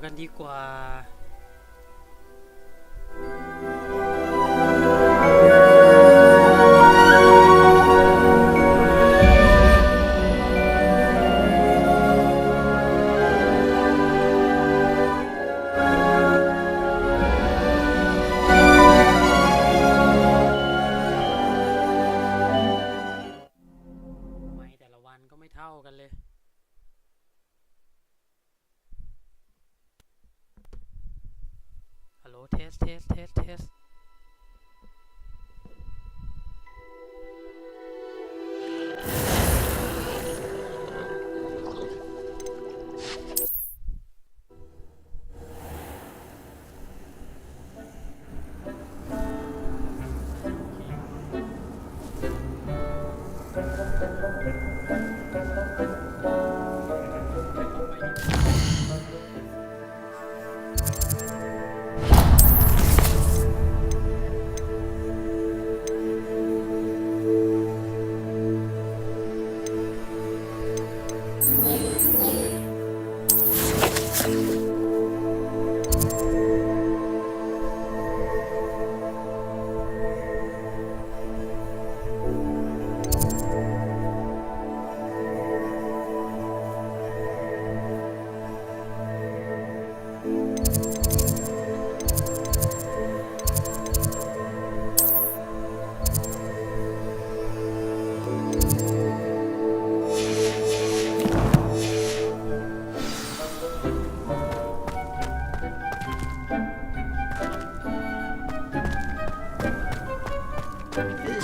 กันดีกว่าแต่ละวันก็ไม่เท่ากันเลยฮัลโหลเทส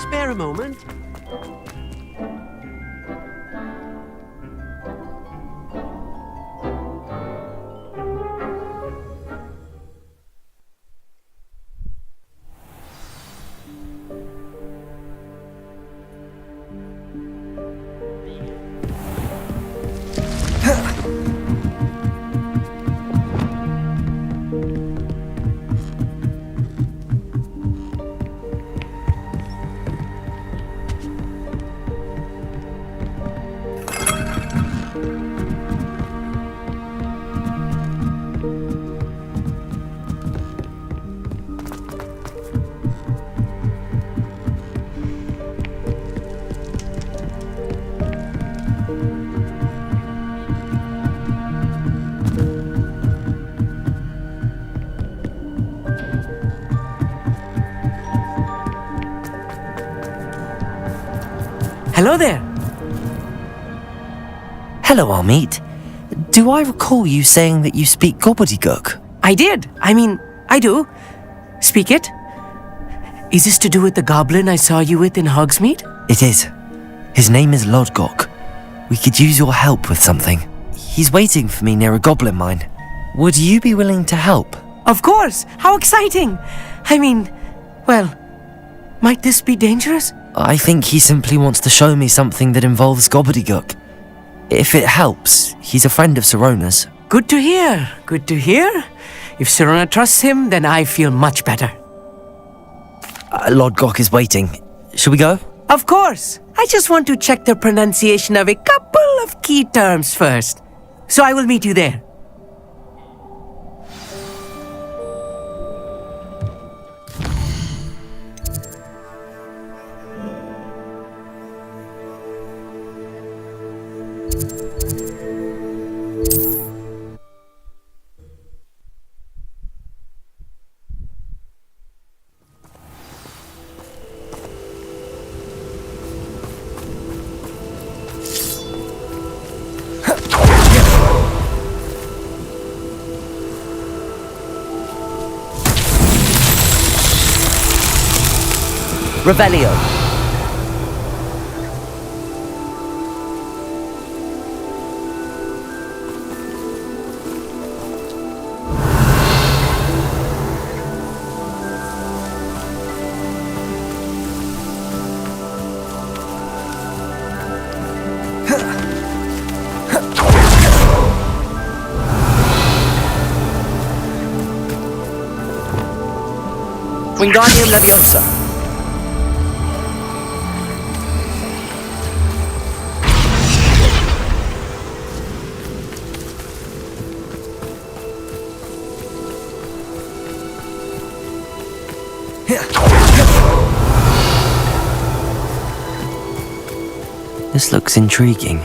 Spare a moment. Hello there. Hello, Amit. Do I recall you saying that you speak gobbledygook? I did. I do. Speak it. Is this to do with the goblin I saw you with in Hogsmeade? It is. His name is Lodgok. We could use your help with something. He's waiting for me near a goblin mine. Would you be willing to help? Of course. How exciting. Well, might this be dangerous? I think he simply wants to show me something that involves gobbledygook. If it helps, he's a friend of Sirona's. Good to hear. If Sirona trusts him, then I feel much better. Lodgok is waiting. Shall we go? Of course. I just want to check the pronunciation of a couple of key terms first. So I will meet you there. Revelio. Wingardium Leviosa. This looks intriguing.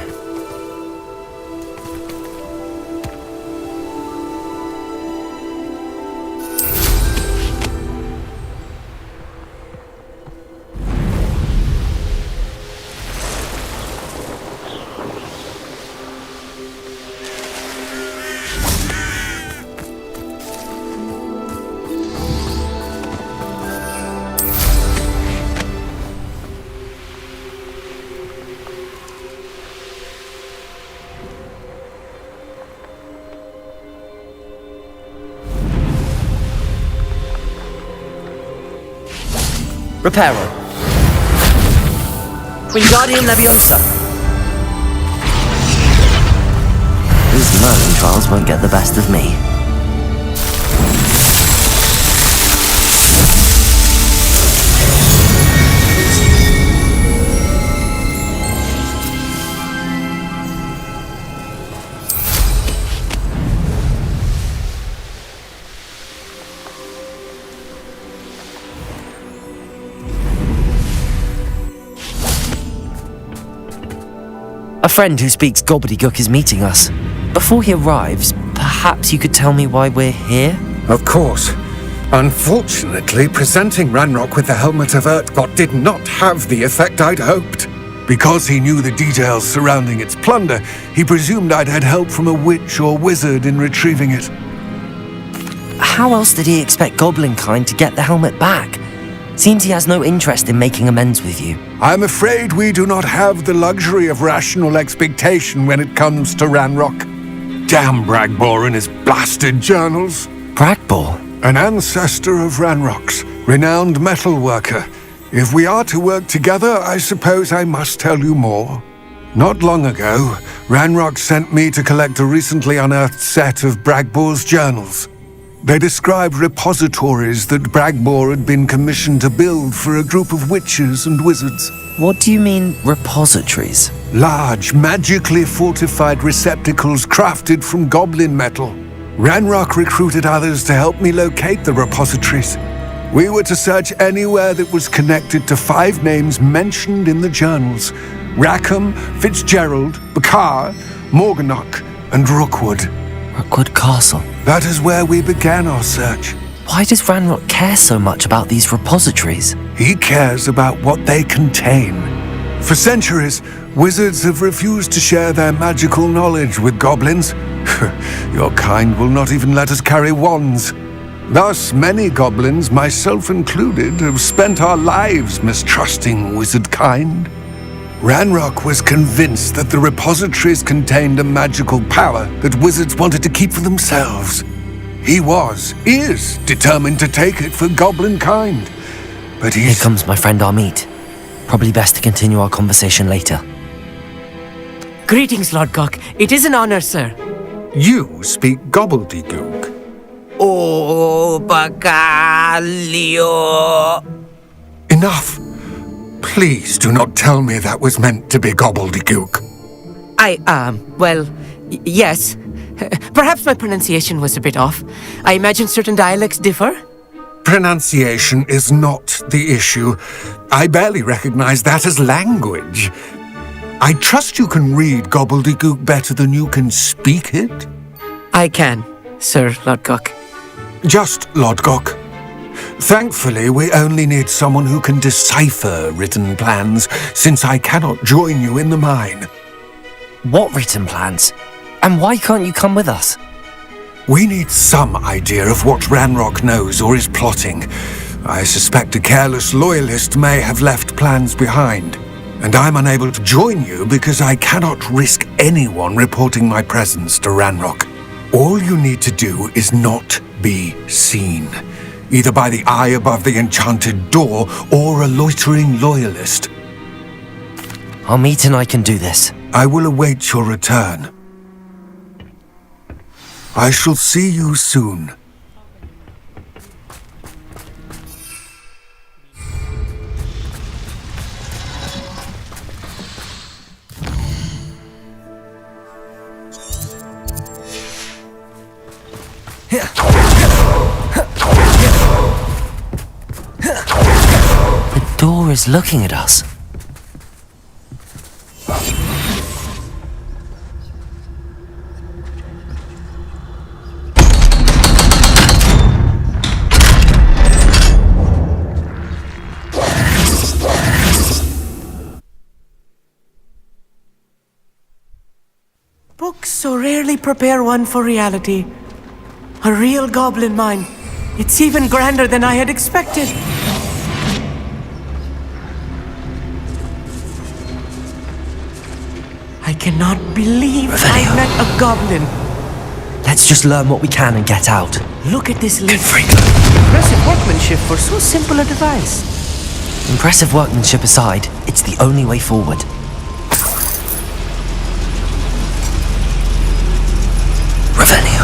Reparo. Wingardium Leviosa. These Merlin trials won't get the best of me. A friend who speaks gobbledygook is meeting us. Before he arrives, perhaps you could tell me why we're here? Of course. Unfortunately, presenting Ranrock with the helmet of Urtkot did not have the effect I'd hoped. Because he knew the details surrounding its plunder, he presumed I'd had help from a witch or wizard in retrieving it. How else did he expect Goblinkind to get the helmet back? Seems he has no interest in making amends with you. I'm afraid we do not have the luxury of rational expectation when it comes to Ranrock. Damn Bragbor and his blasted journals. Bragbor? An ancestor of Ranrock's, renowned metal worker. If we are to work together, I suppose I must tell you more. Not long ago, Ranrock sent me to collect a recently unearthed set of Bragbor's journals. They described repositories that Bragbor had been commissioned to build for a group of witches and wizards. What do you mean, repositories? Large, magically fortified receptacles crafted from goblin metal. Ranrock recruited others to help me locate the repositories. We were to search anywhere that was connected to 5 names mentioned in the journals: Rackham, Fitzgerald, Bakar, Morganach, and Rookwood. Rookwood Castle. That is where we began our search. Why does Ranrock care so much about these repositories? He cares about what they contain. For centuries, wizards have refused to share their magical knowledge with goblins. Your kind will not even let us carry wands. Thus, many goblins, myself included, have spent our lives mistrusting wizard kind. Ranrock was convinced that the repositories contained a magical power that wizards wanted to keep for themselves. He is determined to take it for goblin kind. But Here comes my friend Amit. Probably best to continue our conversation later. Greetings, Lord Gok. It is an honor, sir. You speak gobbledygook. Oh, Bagalio. Enough. Please do not tell me that was meant to be gobbledygook. Yes. Perhaps my pronunciation was a bit off. I imagine certain dialects differ. Pronunciation is not the issue. I barely recognize that as language. I trust you can read gobbledygook better than you can speak it? I can, Sir Lord Gok. Just Lord Gok. Thankfully, we only need someone who can decipher written plans, since I cannot join you in the mine. What written plans? And why can't you come with us? We need some idea of what Ranrock knows or is plotting. I suspect a careless loyalist may have left plans behind. And I'm unable to join you because I cannot risk anyone reporting my presence to Ranrock. All you need to do is not be seen, either by the eye above the enchanted door or a loitering loyalist. Amit and I can do this. I will await your return. I shall see you soon. The door is looking at us. so rarely prepare one for reality. A real goblin mine. It's even grander than I had expected. I cannot believe I met a goblin. Let's just learn what we can and get out. Look at this list. Impressive workmanship for so simple a device. Impressive workmanship aside, it's the only way forward. Revelio.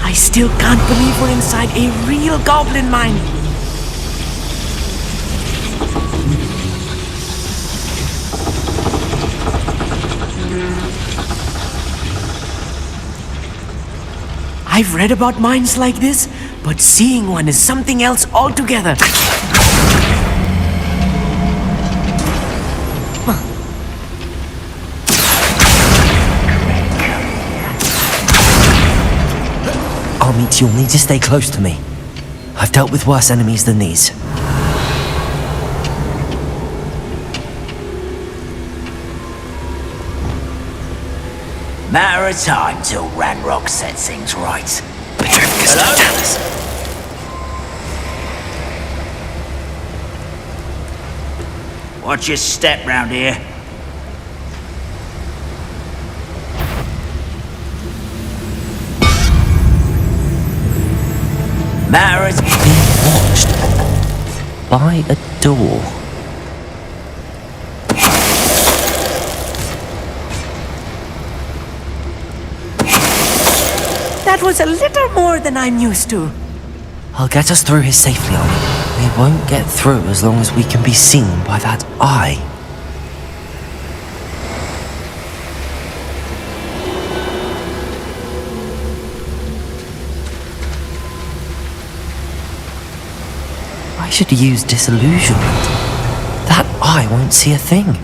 I still can't believe we're inside a real goblin mine. I've read about mines like this, but seeing one is something else altogether. Amit, you'll need to stay close to me. I've dealt with worse enemies than these. Matter of time till Ranrock sets things right. Hello? Watch your step round here. Matter of... Being watched by a door. That was a little more than I'm used to. I'll get us through here safely, Arnie. We won't get through as long as we can be seen by that eye. I should use disillusionment. That eye won't see a thing.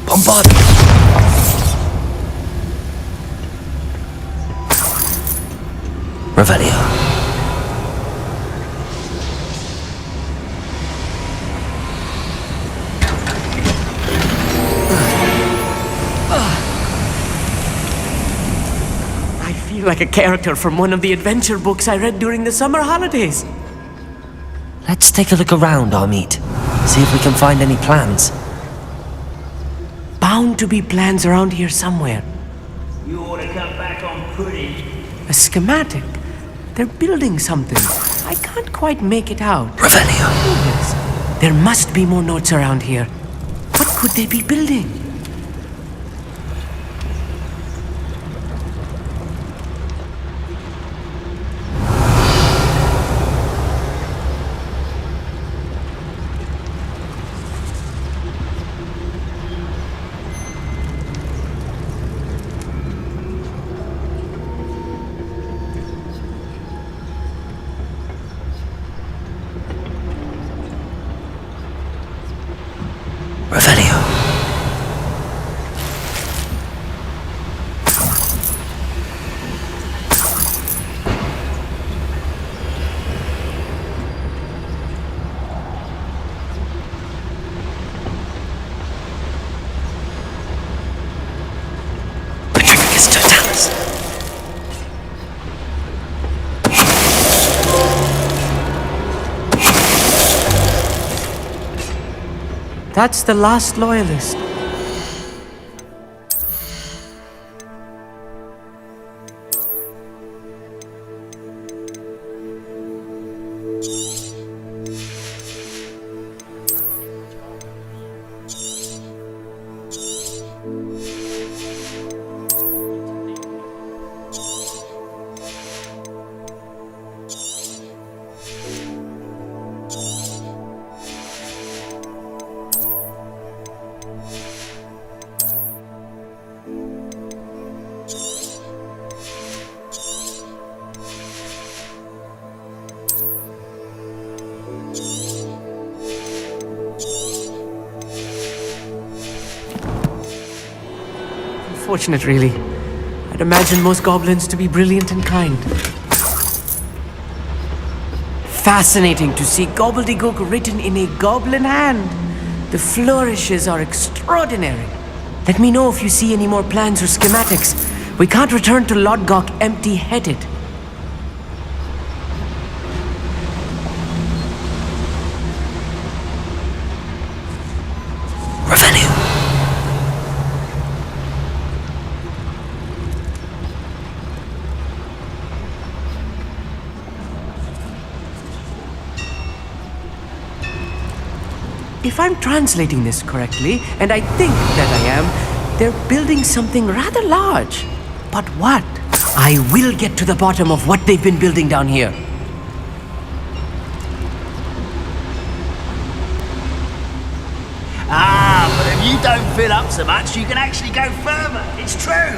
Bombard! Revelio. I feel like a character from one of the adventure books I read during the summer holidays. Let's take a look around, Armeet. See if we can find any plans. Bound to be plans around here somewhere. You ought to come back on pretty. A schematic. They're building something. I can't quite make it out. Revelio. Yes. There must be more notes around here. What could they be building? Revelio. That's the last loyalist. Unfortunate, really. I'd imagine most goblins to be brilliant and kind. Fascinating to see gobbledygook written in a goblin hand. The flourishes are extraordinary. Let me know if you see any more plans or schematics. We can't return to Lodgok empty-headed. Revenue. If I'm translating this correctly, and I think that I am, they're building something rather large. But what? I will get to the bottom of what they've been building down here. But if you don't fill up so much, you can actually go further. It's true.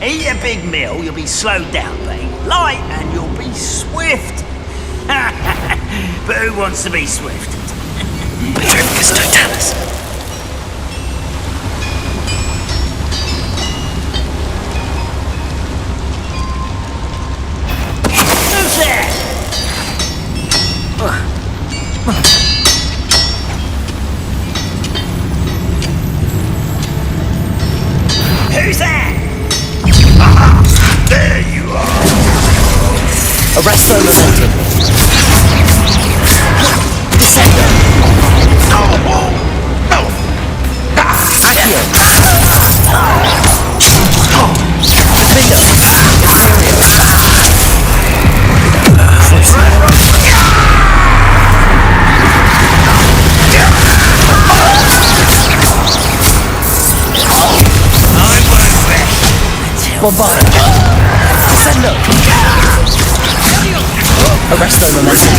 Eat a big meal, you'll be slowed down, but eat light and you'll be swift. But who wants to be swift? Who's there? Who's that? There you are. Arrest the momentum. Descender. Accio. Bombard. Descendo. Arresto momentum.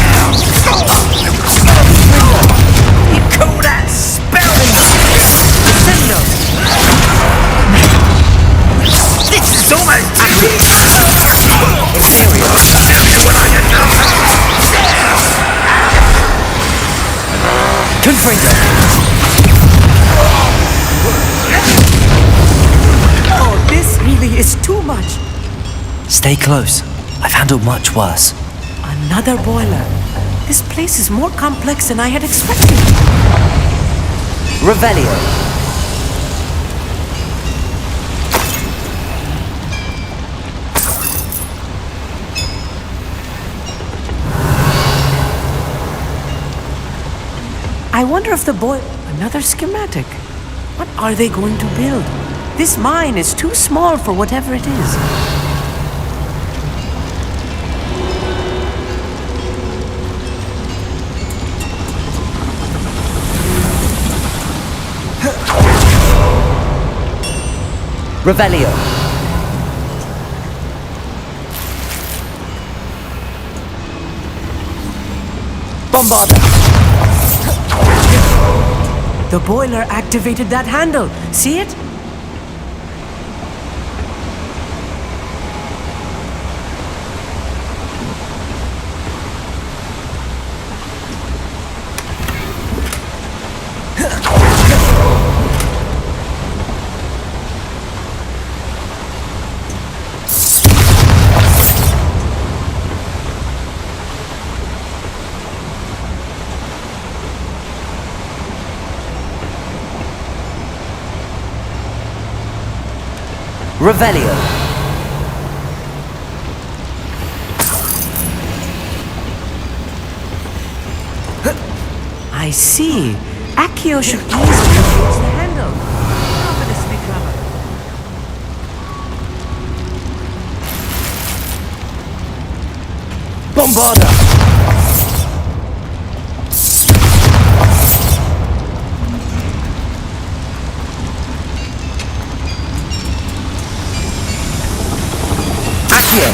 You call that spelling? Descendo. This is almost Confringo. Oh, this really is too much. Stay close. I've handled much worse. Another boiler. This place is more complex than I had expected. Revelio. I wonder if the another schematic. What are they going to build? This mine is too small for whatever it is. Revelio. Bombarda. The boiler activated that handle. See it? Revelio. I see. Accio should easily reach the handle. Marvelously clever. Bombarda! Accio!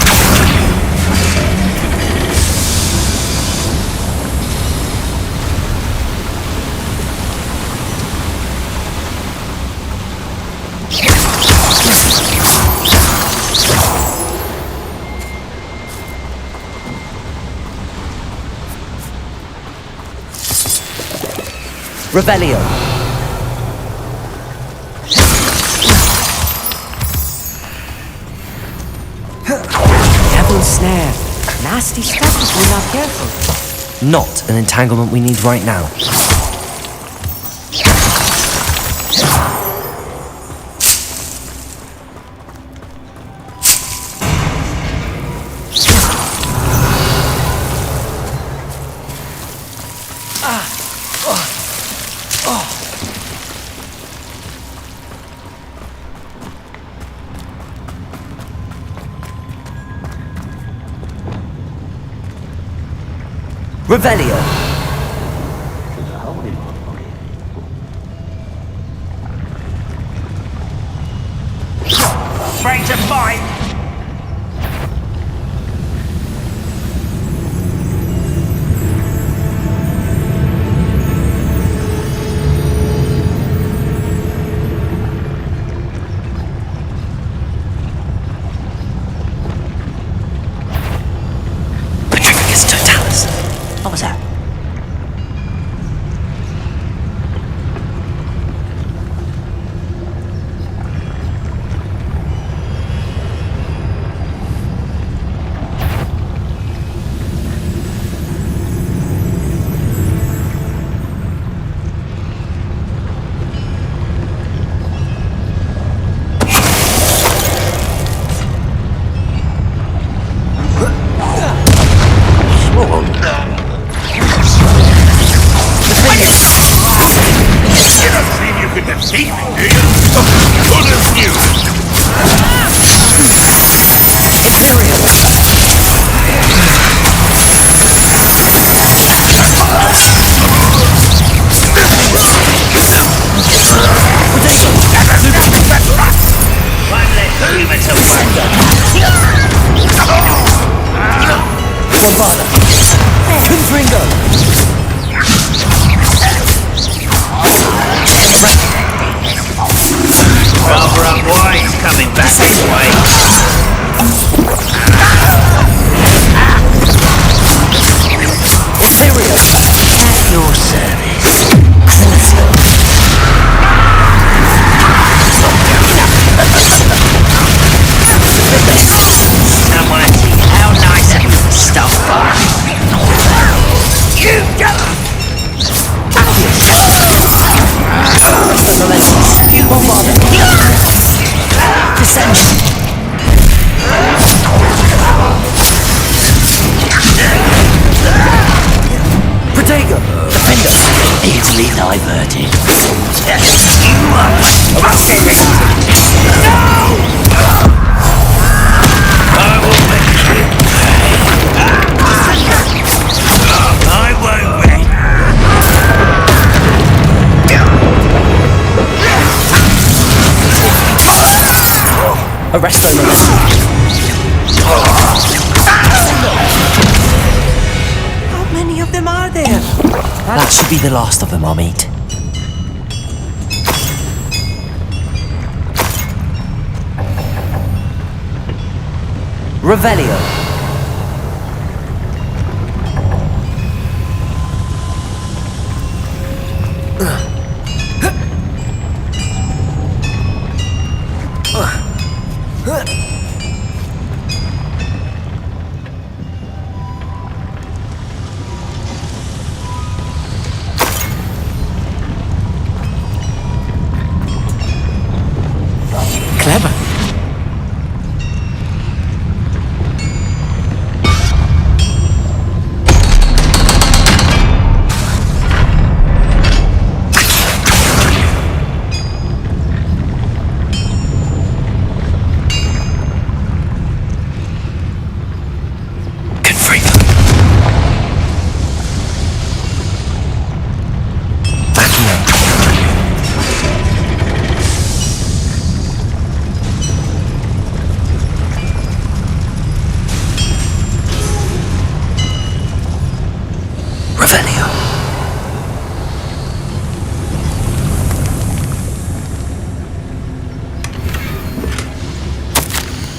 Revelio. Devil's snare. Nasty stuff if we're not careful. Not an entanglement we need right now. Revelio. Break to fight! Patricius Totalis. What was that? Easily diverted. You are busted! No! I will make you pay. I won't wait. Arresto Memento. How many of them are there? That should be the last of them, I'll meet. Revelio. Clever.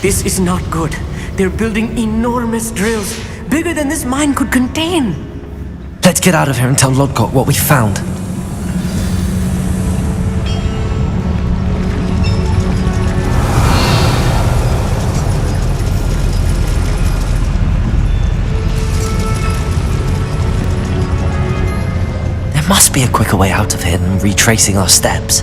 This is not good. They're building enormous drills, bigger than this mine could contain. Let's get out of here and tell Lodgok what we found. There must be a quicker way out of here than retracing our steps.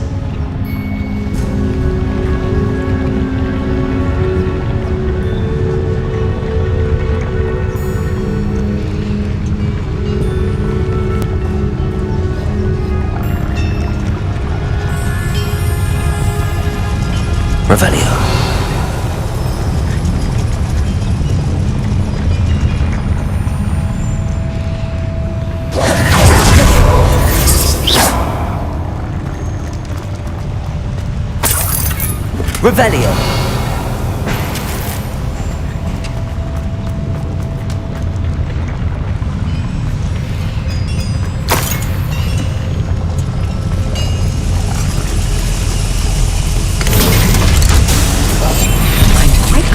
Revelio. Revelio.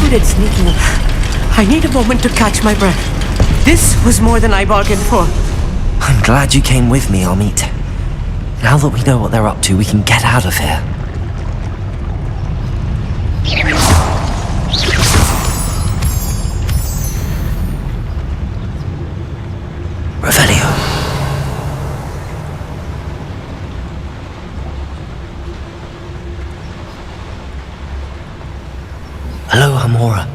At sneaking. I need a moment to catch my breath. This was more than I bargained for. I'm glad you came with me, Amit. Now that we know what they're up to, we can get out of here. Revelio. Hello, Hamora.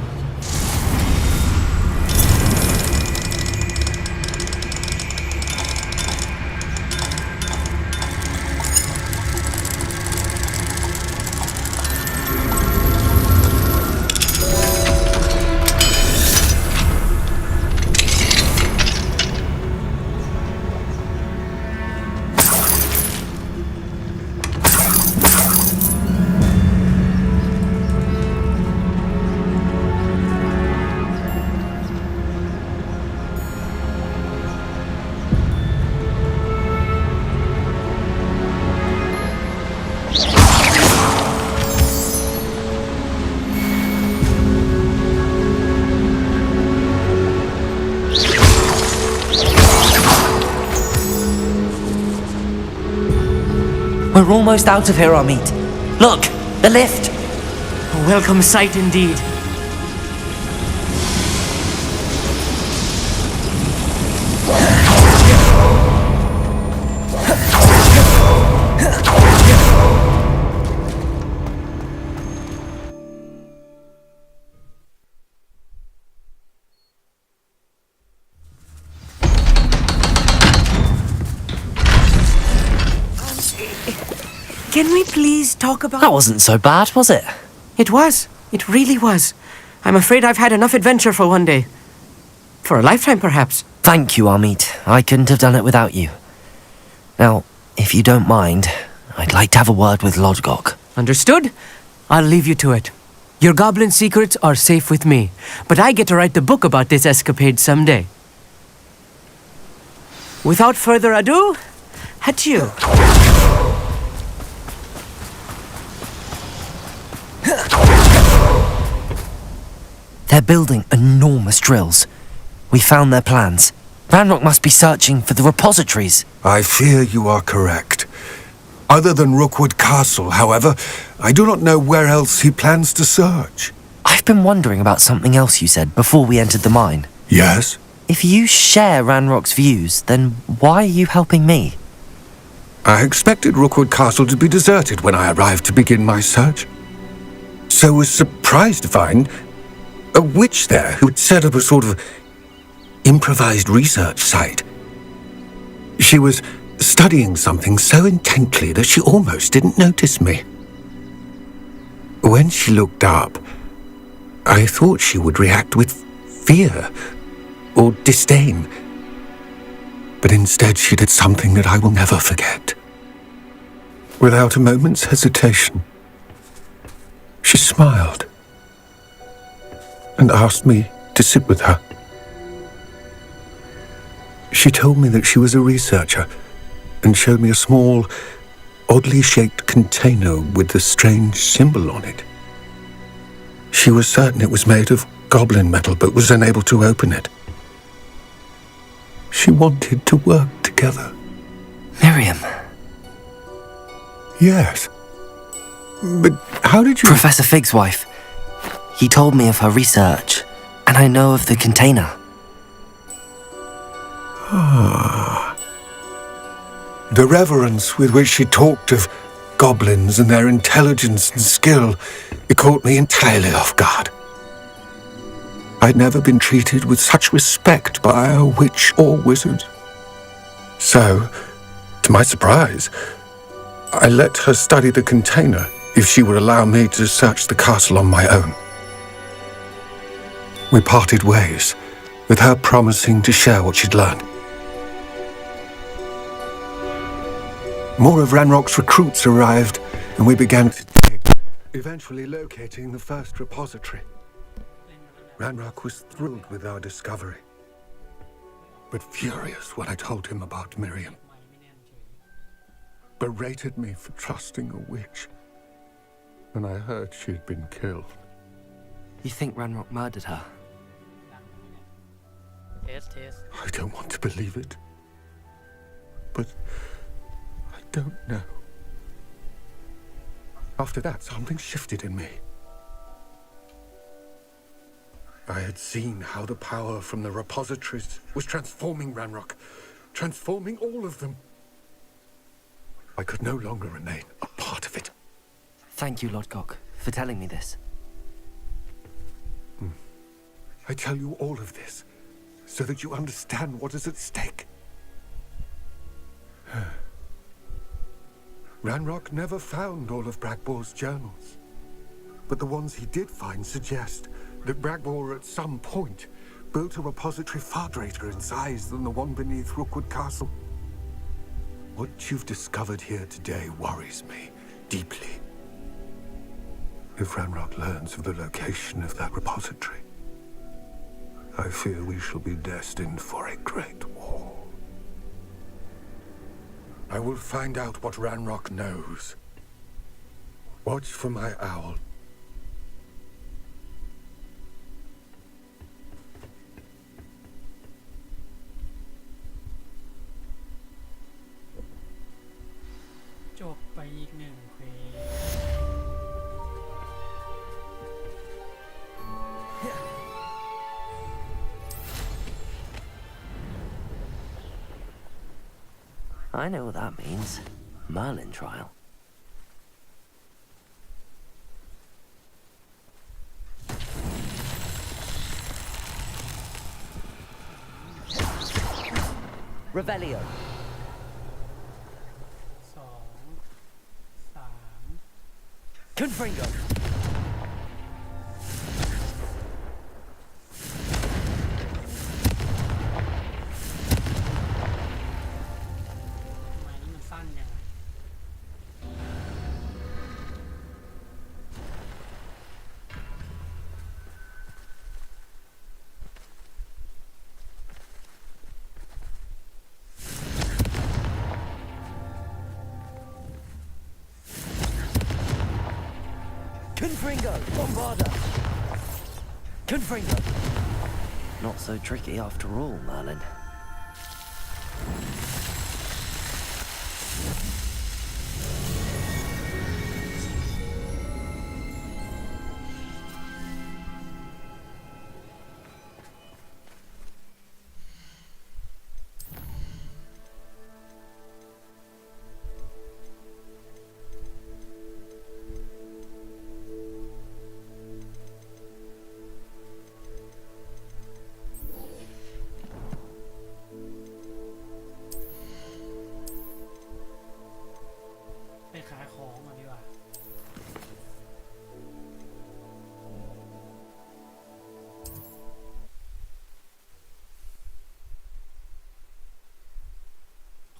We're almost out of here, Amit. Look, the lift. A welcome sight indeed. Can we please talk about... That wasn't so bad, was it? It was. It really was. I'm afraid I've had enough adventure for one day. For a lifetime, perhaps. Thank you, Amit. I couldn't have done it without you. Now, if you don't mind, I'd like to have a word with Lodgok. Understood? I'll leave you to it. Your goblin secrets are safe with me, but I get to write the book about this escapade someday. Without further ado, adieu. They're building enormous drills. We found their plans. Ranrock must be searching for the repositories. I fear you are correct. Other than Rookwood Castle, however, I do not know where else he plans to search. I've been wondering about something else you said before we entered the mine. Yes? If you share Ranrock's views, then why are you helping me? I expected Rookwood Castle to be deserted when I arrived to begin my search. So was surprised to find a witch there who had set up a sort of improvised research site. She was studying something so intently that she almost didn't notice me. When she looked up, I thought she would react with fear or disdain. But instead she did something that I will never forget. Without a moment's hesitation, she smiled and asked me to sit with her. She told me that she was a researcher and showed me a small, oddly shaped container with a strange symbol on it. She was certain it was made of goblin metal, but was unable to open it. She wanted to work together. Miriam. Yes. But how did you... Professor Fig's wife. He told me of her research, and I know of the container. The reverence with which she talked of goblins and their intelligence and skill, it caught me entirely off guard. I'd never been treated with such respect by a witch or wizard. So, to my surprise, I let her study the container if she would allow me to search the castle on my own. We parted ways, with her promising to share what she'd learned. More of Ranrock's recruits arrived, and we began to dig, eventually locating the first repository. Ranrock was thrilled with our discovery, but furious when I told him about Miriam. Berated me for trusting a witch when I heard she'd been killed. You think Ranrock murdered her? เทส I don't want to believe it, but I don't know. After that, something shifted in me. I had seen how the power from the repositories was transforming Ranrock, transforming all of them. I could no longer remain a part of it. Thank you, Lord Gok, for telling me this. I tell you all of this so that you understand what is at stake. Ranrock never found all of Bragbor's journals, but the ones he did find suggest that Bragbor at some point built a repository far greater in size than the one beneath Rookwood Castle. What you've discovered here today worries me deeply. If Ranrock learns of the location of that repository, I fear we shall be destined for a great war. I will find out what Ranrock knows. Watch for my owl.ๆจบไปอีกหนึ่งเควส I know what that means. Merlin trial. Revelio. 2 3 Confringo. ทำไมนี่มันสั้นยังไงConfringo. Bombarda. Confringo. Not so tricky after all, Merlin.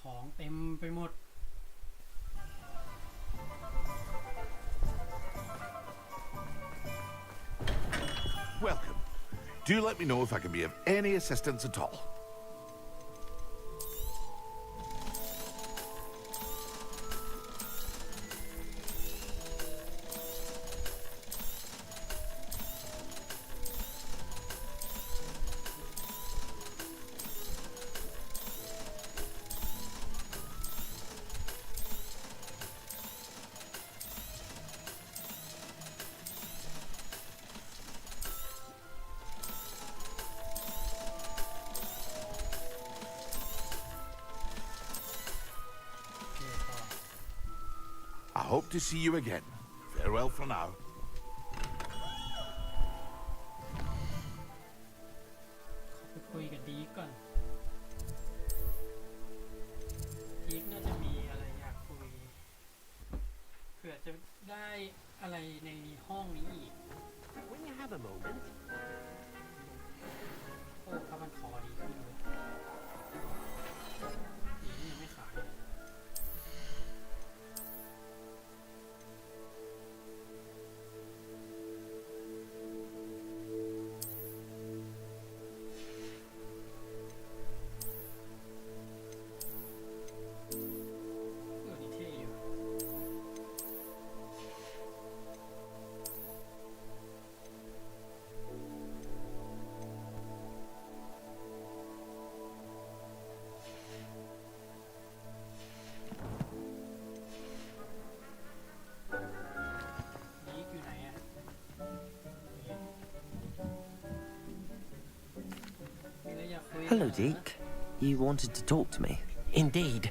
ของเต็มไปหมด Welcome. Do let me know if I can be of any assistance at all. hope to see you again. Farewell for now. ไปคุยกับดีก่อนดีน่าจะมีอะไรอยากคุยเผื่อจะได้อะไรในห้องนี้อีก When you have a moment. โอ้ถ้ามันคอดีขึ้นเลยดีนี่ยังไม่ขายเลยนี่เท่อยู่ ดีอยู่ไหนอะมีอะไรอยากคุย Hello, Deke. You wanted to talk to me? Indeed.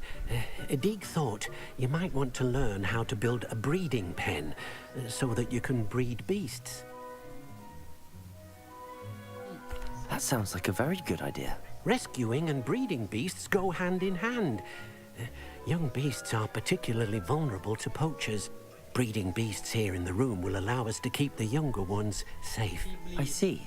Deke thought you might want to learn how to build a breeding pen so that you can breed beasts. That sounds like a very good idea. Rescuing and breeding beasts go hand in hand. Young beasts are particularly vulnerable to poachers. Breeding beasts here in the room will allow us to keep the younger ones safe. I see.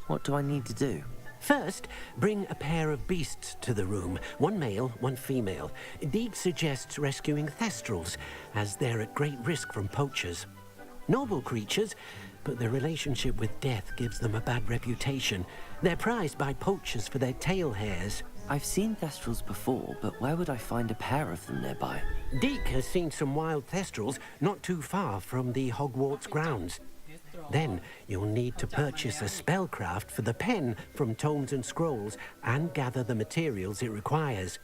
What do I need to do? First, bring a pair of beasts to the room, one male, one female. Deke suggests rescuing thestrals, as they're at great risk from poachers. Noble creatures, but their relationship with death gives them a bad reputation. They're prized by poachers for their tail hairs. I've seen thestrals before, but where would I find a pair of them nearby? Deke has seen some wild thestrals not too far from the Hogwarts grounds. Then you'll need to purchase a spellcraft for the pen from tomes and scrolls and gather the materials it requires.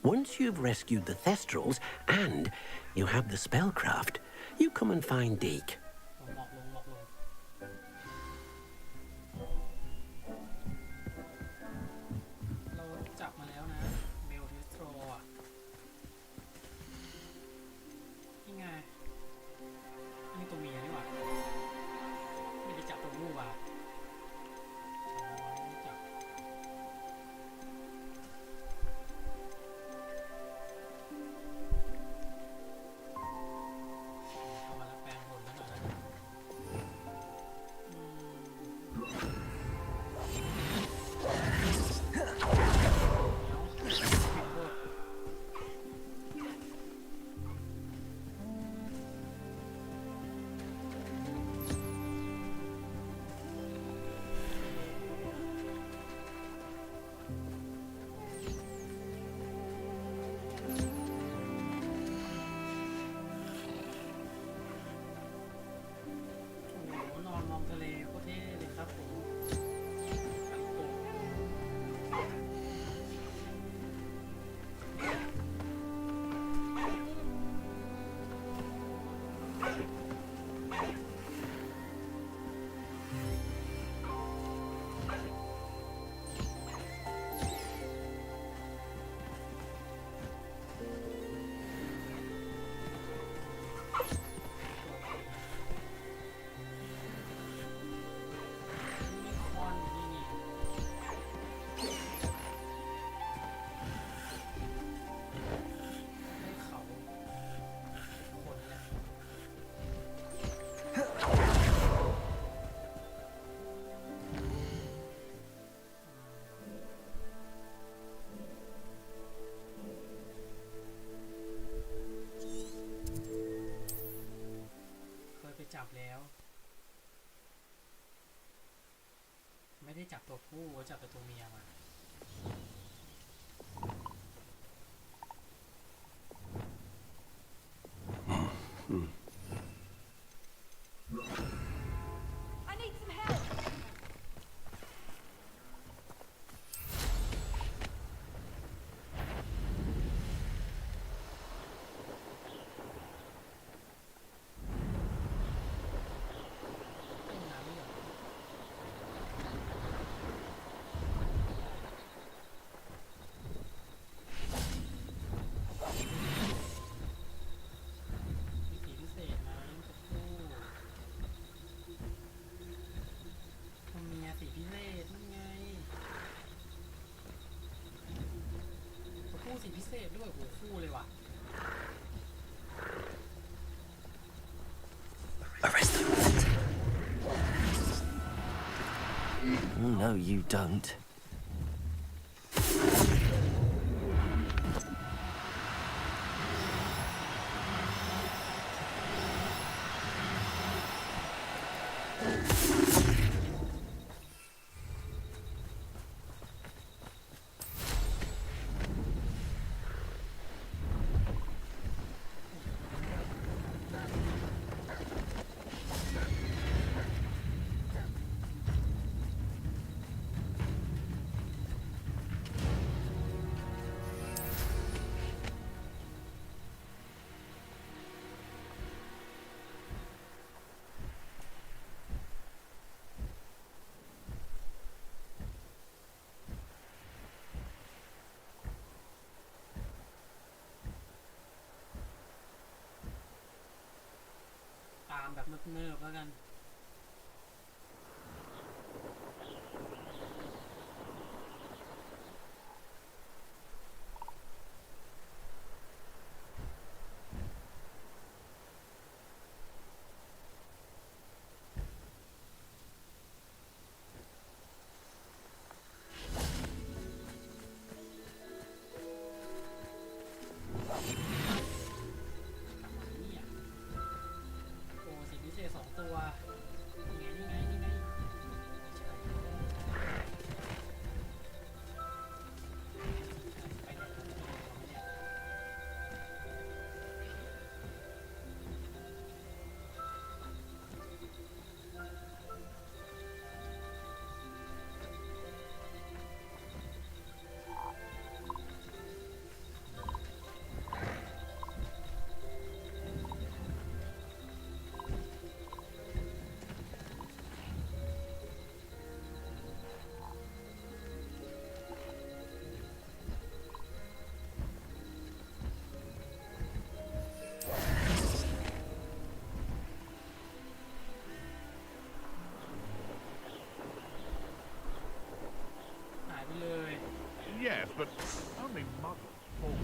Once you've rescued the thestrals and you have the spellcraft, you come and find Deke. หมอกลงเราจับมาแล้วนะเมลเทสโตรอ่ะนี่ไงอันนี้ตัวเมียนี่หว่าไม่ได้จับตัวผู้ว่ะไม่จับเอามาแล้วแปลงบนแล้วหน่อยนะนอนมองทะเลโคตรเท่เลยครับผมขันโตมีคอนอยู่นี่ได้เขาคนแล้ว เคยไปจับแล้ว ไม่ได้จับตัวผู้จับแต่ตัวเมียมา I need some help. เล่นน้ำไม่หยด สีพิเศษด้วยโหคู่เลยว่ะ Arrest them. No, you don't.ตามแบบเนิบๆแล้วกันตัวนี่ไงใช่ไปไหนแล้วเนี่ยหายไปเลย Yes, but only muggles fall.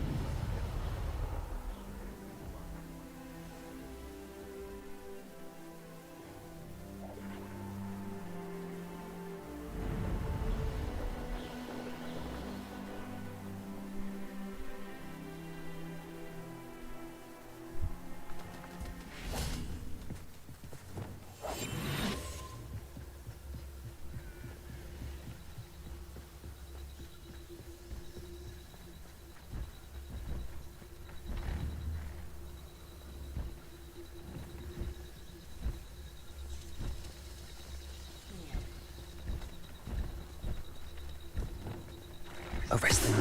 Arrest them.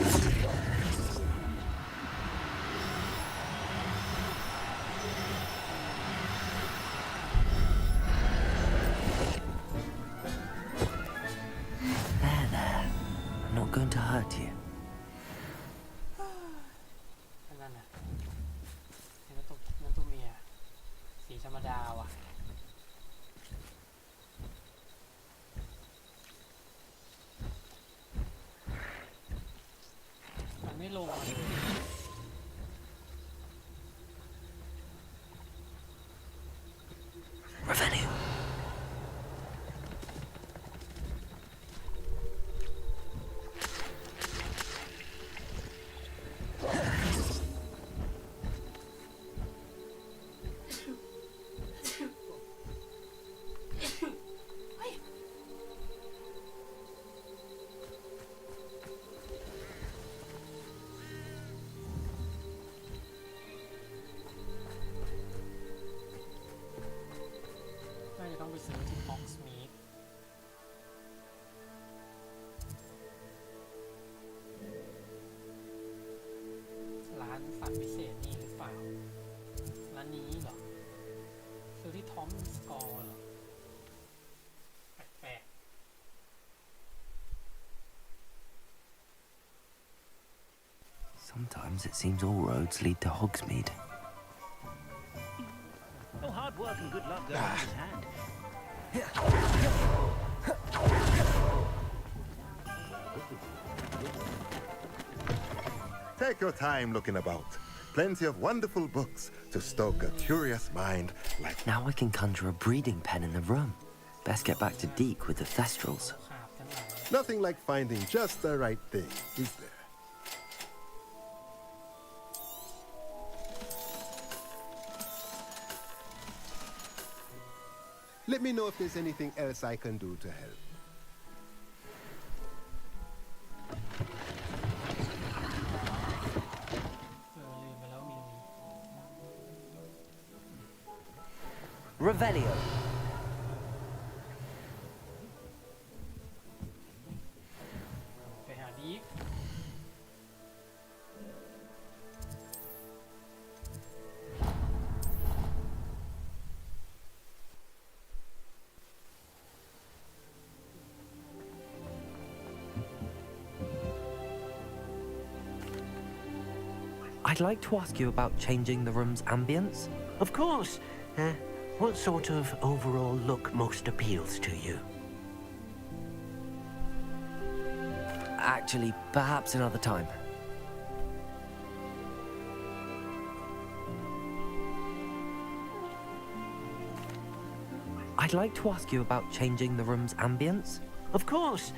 There. I'm not going to hurt you. นั่นน่ะนั่นตัวเมียสีธรรมดาว่ะมันไม่ลงมาเลย Revenue.น่าจะต้องไปซื้อที่ Hogsmeade ร้านสัตว์พิเศษนี่หรือเปล่าร้านนี้เหรอซื้อที่ทอมสกอร์เหรอแปลก Sometimes it seems all roads lead to Hogsmeade. Oh, hard work and good luck go hand in hand. Take your time looking about. Plenty of wonderful books to stoke a curious mind like... Now I can conjure a breeding pen in the room. Best get back to Deke with the thestrals. ขาบทั้งหลาย Nothing like finding just the right thing, is there? Let me know if there's anything else I can do to help. ลืมไปแล้วมีตรงนี้ Revelio. ไปหาดีก I'd like to ask you about changing the room's ambience. Of course. What sort of overall look most appeals to you? Actually, perhaps another time. I'd like to ask you about changing the room's ambience. Of course.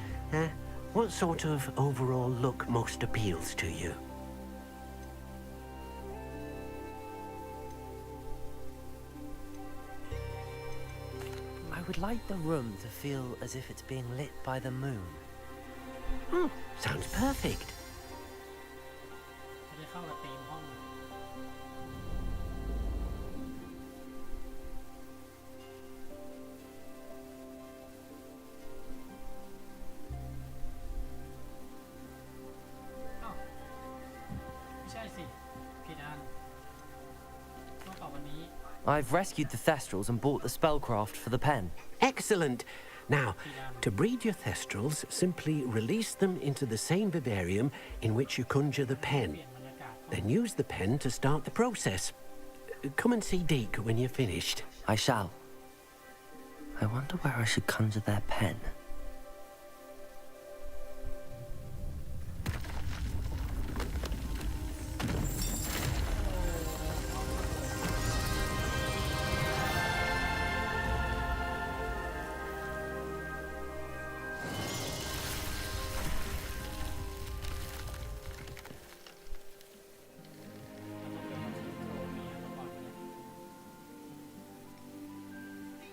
What sort of overall look most appeals to you? I would like the room to feel as if it's being lit by the moon. Sounds perfect. ไม่ได้เข้ากับธีมห้องอะเอ้าไม่ใช่สิผิดอันต้องตอบวันนี้ I've rescued the thestrals and bought the spellcraft for the pen. Excellent. Now, to breed your thestrals, simply release them into the same vivarium in which you conjure the เป pen. ลี่ยนบรรยากาศ Then use the pen to start the process. Come and see Deke when you're finished. I shall. I wonder where I should conjure their pen.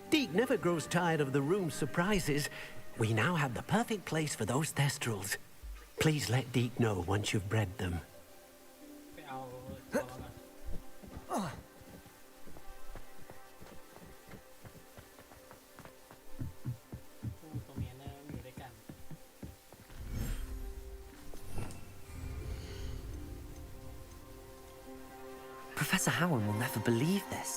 Deke never grows tired of the room's surprises. We now have the perfect place for those thestrals. Please let Deke know once you've bred them. ไปเอาตัวก่อนผู้ตัวเมียน่าอยู่ด้วยกัน Professor Howard will never believe this.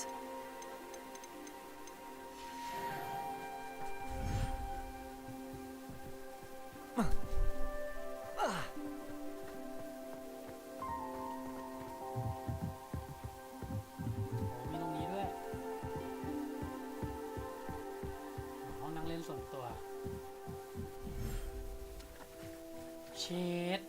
Shit.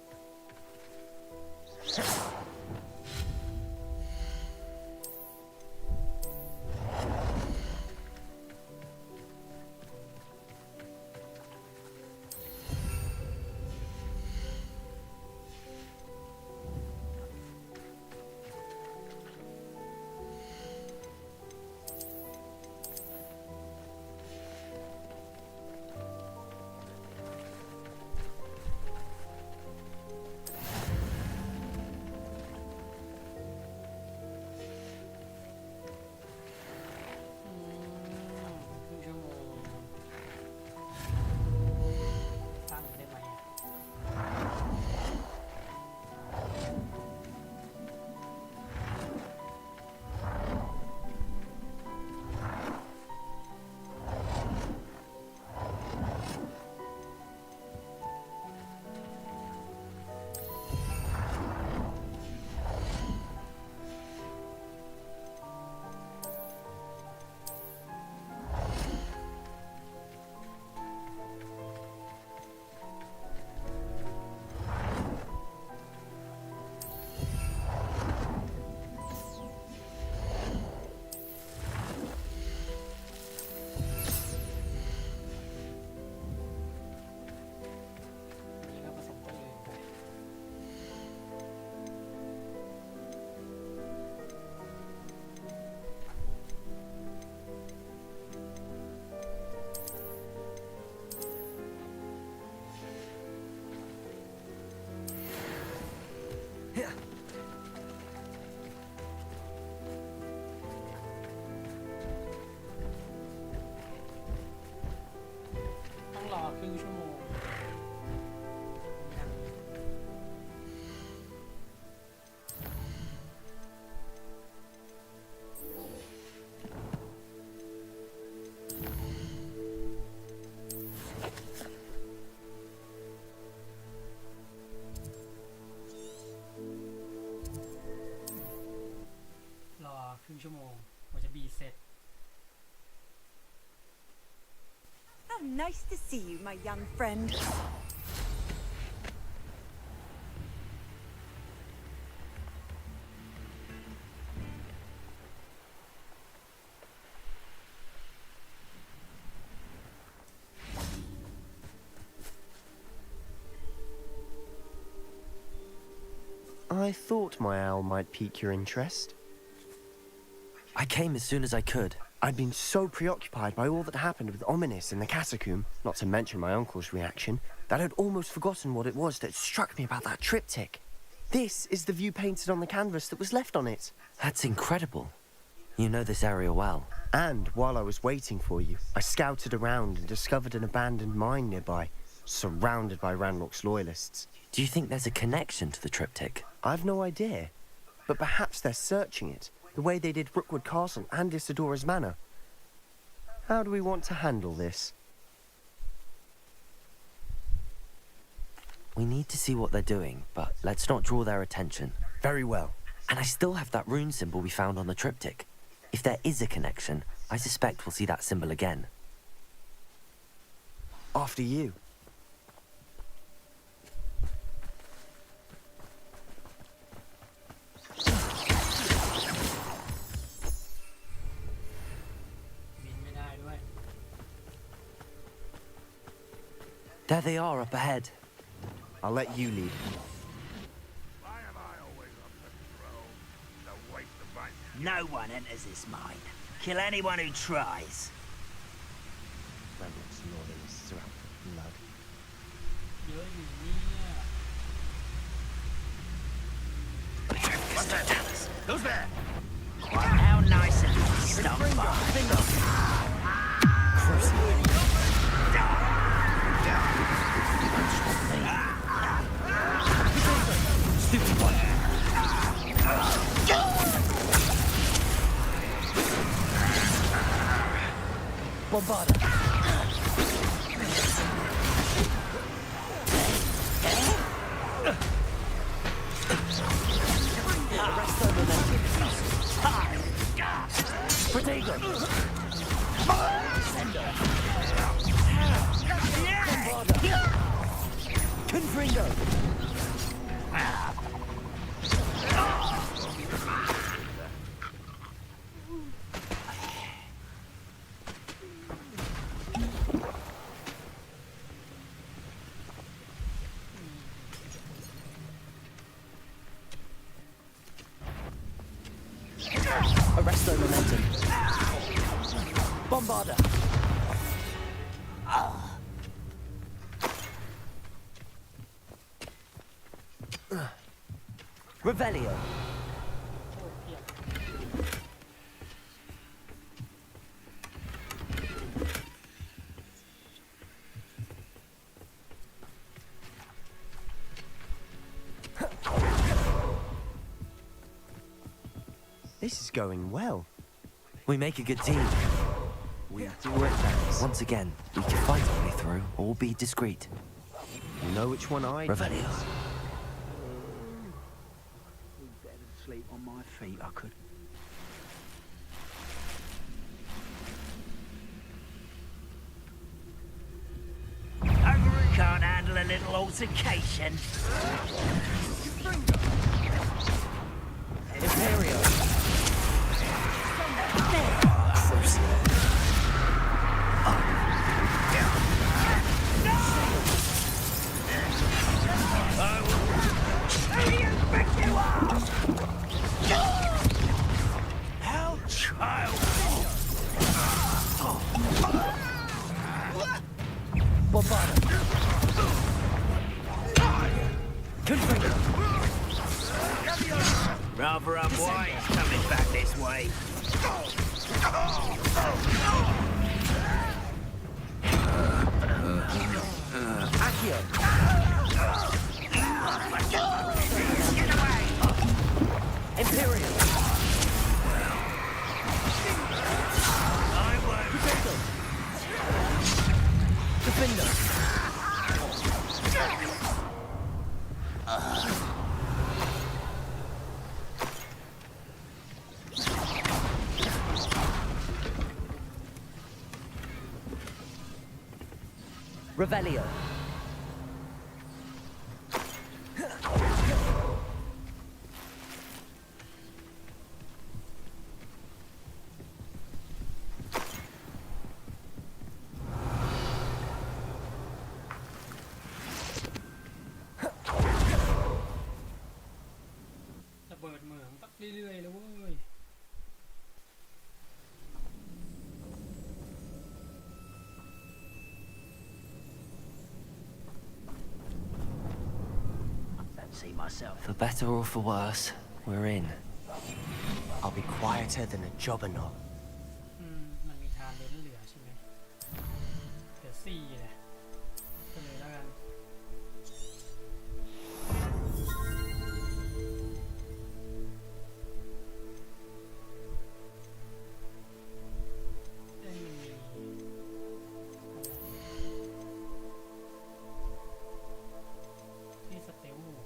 ครึ่งชั่วโมงกว่าจะบีเสร็จ How nice to see you, my young friend. I thought my owl might pique your interest. I came as soon as I could. I'd been so preoccupied by all that happened with Ominis in the catacomb, not to mention my uncle's reaction, that I'd almost forgotten what it was that struck me about that triptych. This is the view painted on the canvas that was left on it. That's incredible. You know this area well. And while I was waiting for you, I scouted around and discovered an abandoned mine nearby, surrounded by Ranrock's loyalists. Do you think there's a connection to the triptych? I've no idea, but perhaps they're searching it, the way they did Brookwood Castle and Isidora's Manor. How do we want to handle this? We need to see what they're doing, but let's not draw their attention. Very well. And I still have that rune symbol we found on the triptych. If there is a connection, I suspect we'll see that symbol again. After you. There they are up ahead. I'll let you lead. Why am I always on patrol? The waste of my... No one enters this mine. Kill anyone who tries. Ranrock's loyalists are out for blood. เยอะอยู่เนี่ย What's that? Who's there? How nice and stop by. Bombarda. Protego. Bombarda. Confringo. Arresto momentum. Bombarda. Revelio. This is going well. We make a good team. We do it best. Once again, we can fight our way through or be discreet. You know which one I... Revelio. Better sleep on my feet, I could. Overroot can't handle a little altercation. Imperio. How child! Bombarda. Confringo. Rather unwise coming back this way. Accio. Imperial. I won't. Defender. Revelio. See myself. For better or for worse, we're in. I'll be quieter than a jobberknoll. มันมีทางเดินเหลือใช่ไหมเหลือ4เลยก็เลยแล้วกันที่สเตลหมู่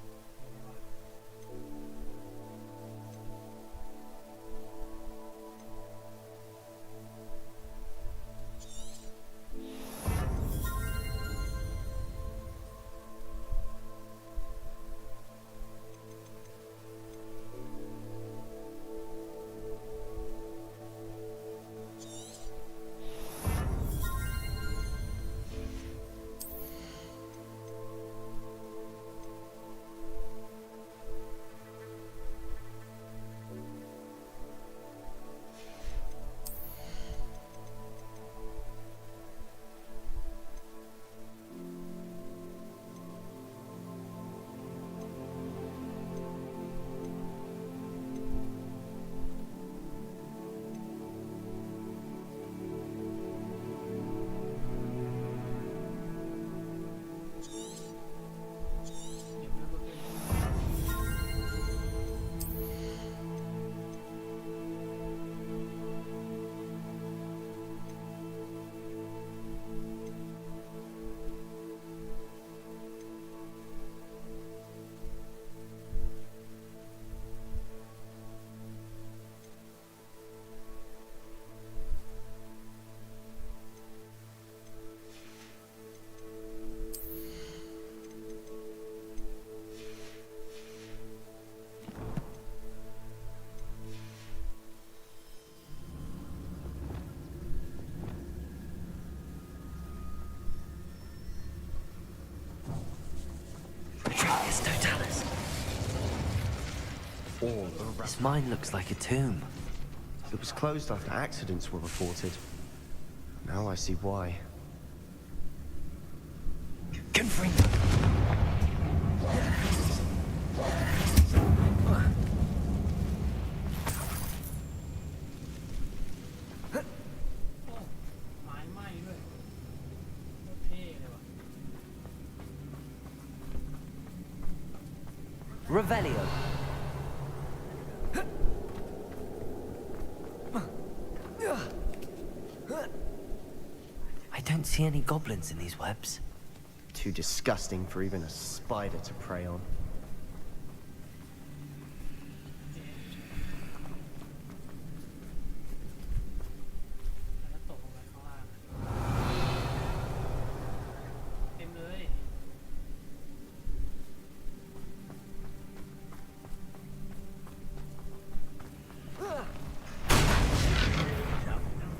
This mine looks like a tomb. It was closed after accidents were reported. Now I see why. Confringo. Revelio. I don't see any goblins in these webs. Too disgusting for even a spider to prey on.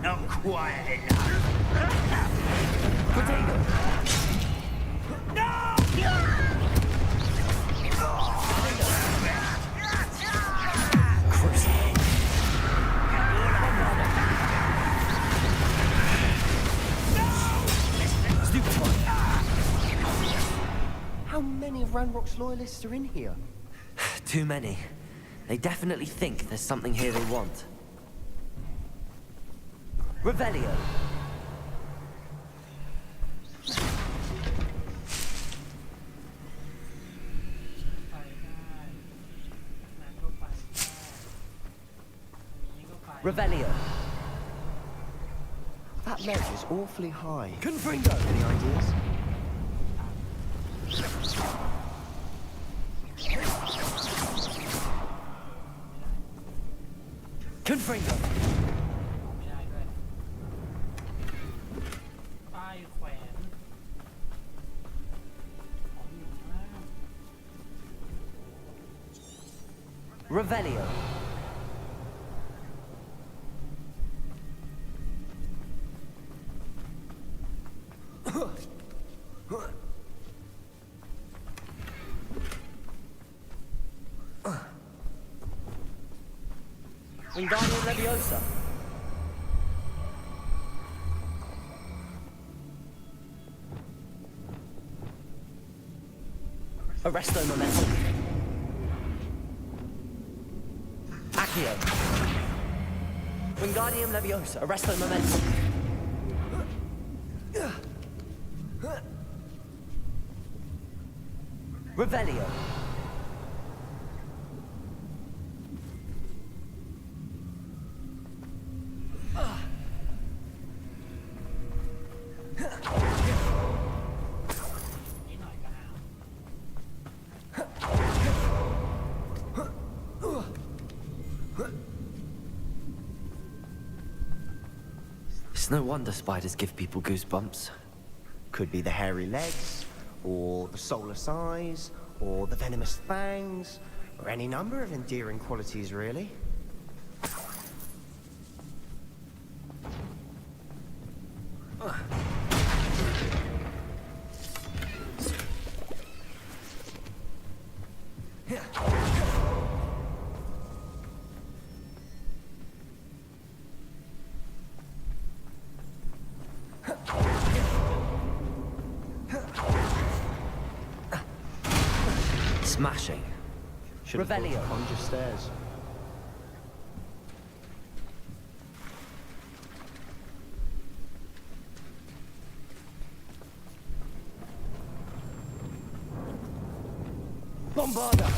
Not quiet enough. Potato. How many of Ranrock's loyalists are in here? Too many. They definitely think there's something here they want. Revelio. Revelio. That ledge is awfully high. Confringo. Any ideas? Confringo. ไม่ได้ด้วยป้ายแขวน Revelio. Wingardium Leviosa. Arresto Momentum. Accio. Wingardium Leviosa. Arresto Momentum. Revelio. It's no wonder spiders give people goosebumps. Could be the hairy legs, or the soulless eyes, or the venomous fangs, or any number of endearing qualities, really. Smashing. Revelio. Conjure stairs. Bombarda.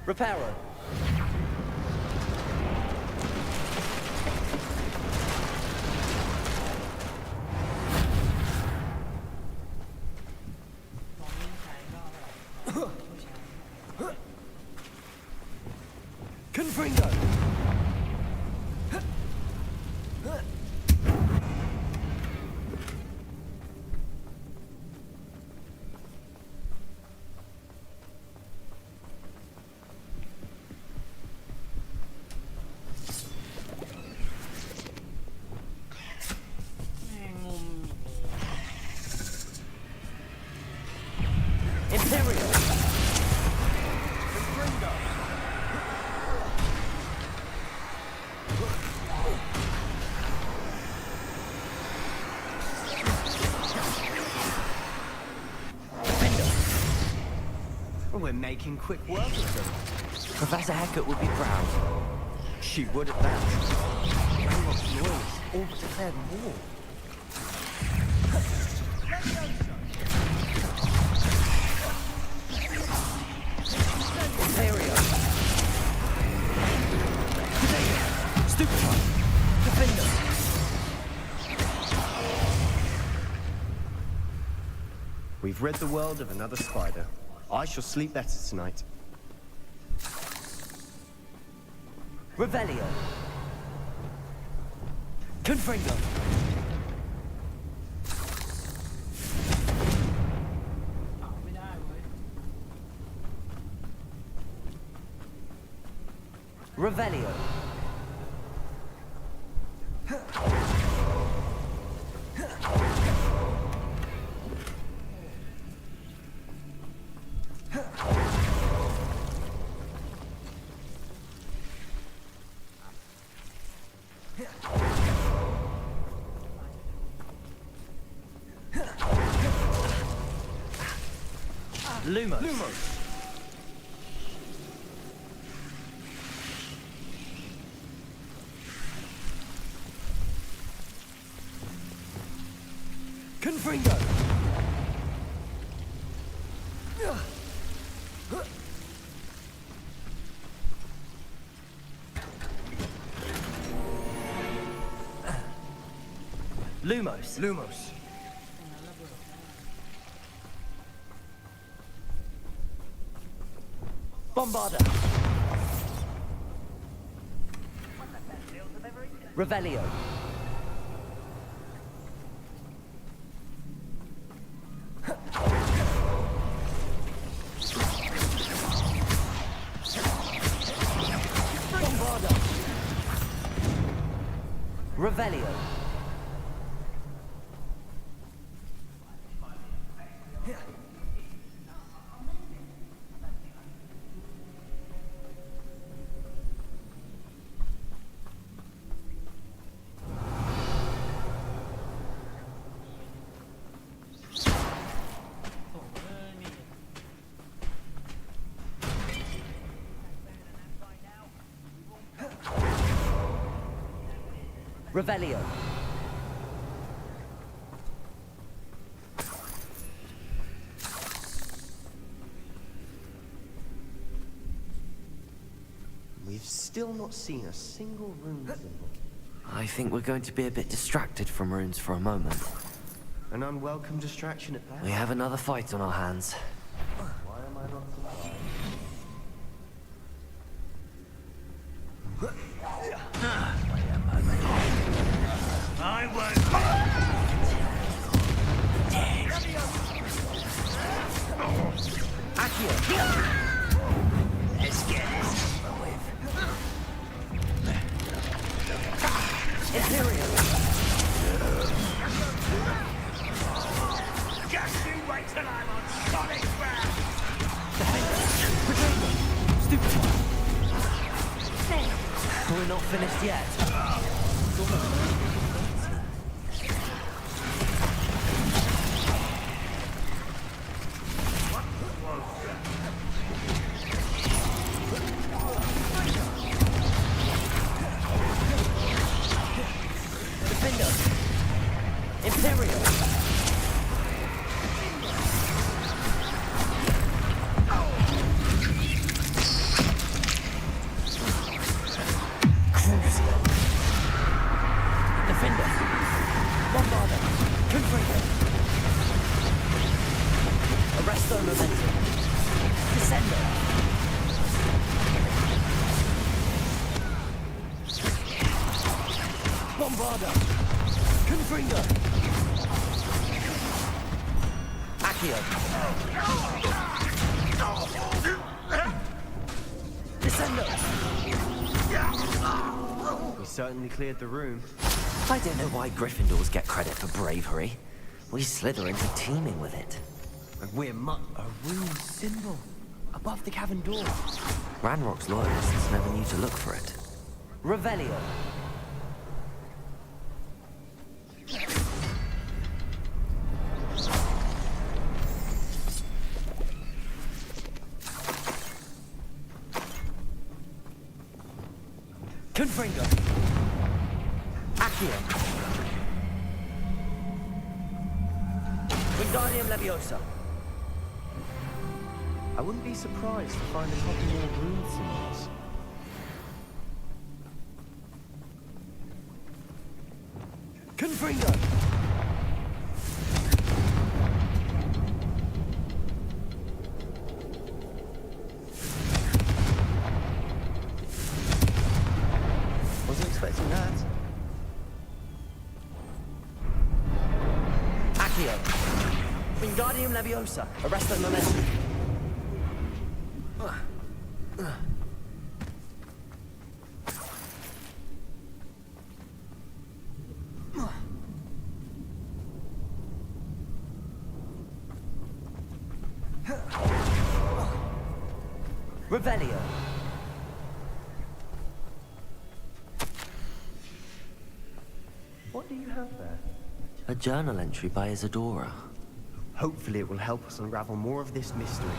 Reparo. Confringo. Imperial. We're making quick work of them. Professor Hecat would be proud. She would at that. Hogwarts loyalists all but declared war. Imperial. Stupefy. Defender. We've rid the world of another spider. I shall sleep better tonight. Revelio. Confringo. Revelio. Lumos. Confringo. Lumos. Bombarda. Revelio. Bombarda. Revelio. Revelio. We've still not seen a single rune symbol. I think we're going to be a bit distracted from runes for a moment. An unwelcome distraction at that. We have another fight on our hands. Why am I not surprised? I won't. Accio. Let's get this over with. Imperial. Just you wait till I'm on solid ground. Stupid. We're not finished yet. Defender. Imperial. Crucial. Defender. Bombarda. Confringo. Arresto momentum. Descender. Bombarda. Confringo. Accio. Descendo. We certainly cleared the room. I don't know why Gryffindors get credit for bravery. We Slytherins are teeming with it. And we're a rune symbol above the cavern door. Ranrock's loyalists never knew to look for it. Revelio. Confringo. Accio. Wingardium Leviosa. I wouldn't be surprised to find a couple more rune symbols. Confringo. Wasn't expecting that. Accio. Wingardium Leviosa. Arresto momentum. Revelio. What do you have there? A journal entry by Isadora. Hopefully it will help us unravel more of this mystery.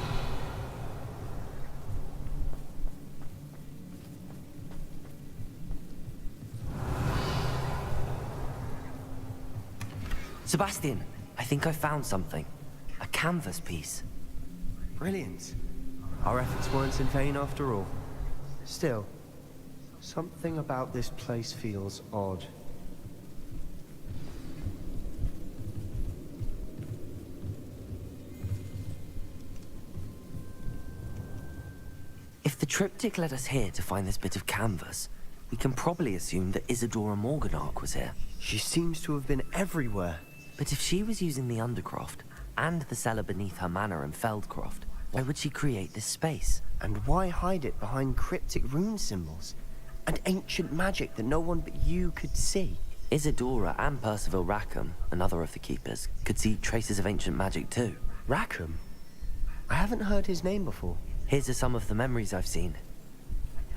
Sebastian, I think I found something. A canvas piece. Brilliant. Our efforts weren't in vain after all. Still, something about this place feels odd. the triptych led us here to find this bit of canvas, we can probably assume that Isadora Morganark was here. She seems to have been everywhere. But if she was using the Undercroft and the cellar beneath her manor in Feldcroft, why would she create this space? And why hide it behind cryptic rune symbols? And ancient magic that no one but you could see? Isadora and Percival Rackham, another of the keepers, could see traces of ancient magic too. Rackham? I haven't heard his name before. His are some of the memories I've seen.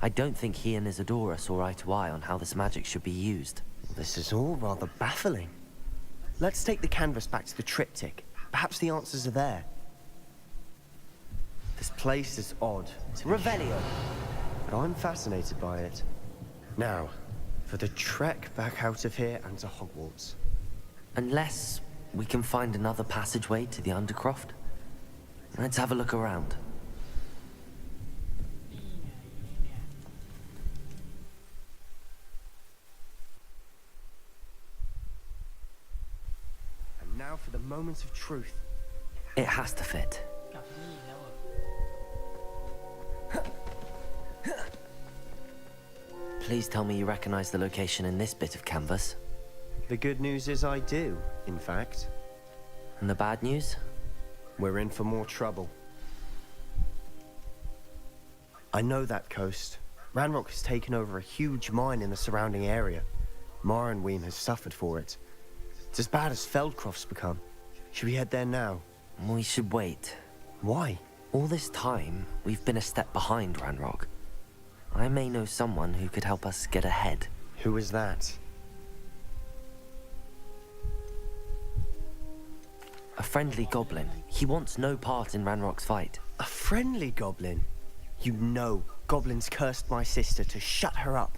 I don't think he and Isadora saw eye to eye on how this magic should be used. This is all rather baffling. Let's take the canvas back to the triptych. Perhaps the answers are there. This place is odd. It's Revelio. But I'm fascinated by it. Now, for the trek back out of here and to Hogwarts. Unless we can find another passageway to the Undercroft. Let's have a look around. And now for the moment of truth. It has to fit. Please tell me you recognize the location in this bit of canvas. The good news is I do, in fact. And the bad news? We're in for more trouble. I know that coast. Ranrock has taken over a huge mine in the surrounding area. Marrenweem has suffered for it. It's as bad as Feldcroft's become. Should we head there now? We should wait. Why? All this time, we've been a step behind Ranrock. I may know someone who could help us get ahead. Who is that? A friendly goblin. He wants no part in Ranrock's fight. A friendly goblin? You know, goblins cursed my sister to shut her up.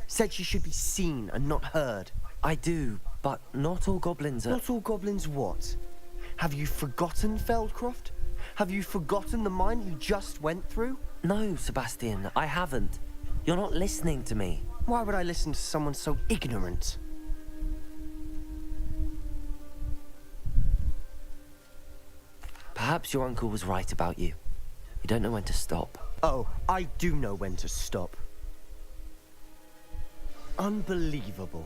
Said she should be seen and not heard. I do, but not all goblins are... Not all goblins what? Have you forgotten Feldcroft? Have you forgotten the mine you just went through? No, Sebastian, I haven't. You're not listening to me. Why would I listen to someone so ignorant? Perhaps your uncle was right about you. You don't know when to stop. Oh, I do know when to stop. Unbelievable.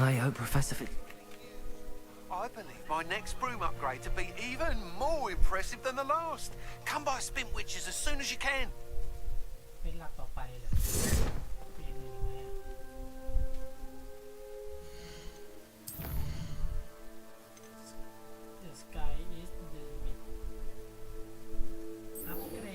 I hope Professor I believe my next broom upgrade to be even more impressive than the last. Come by Spintwitches as soon as you can. เป็นหลักต่อไปเหรอเป็นยังไงอะ The sky is the limit อัปเกร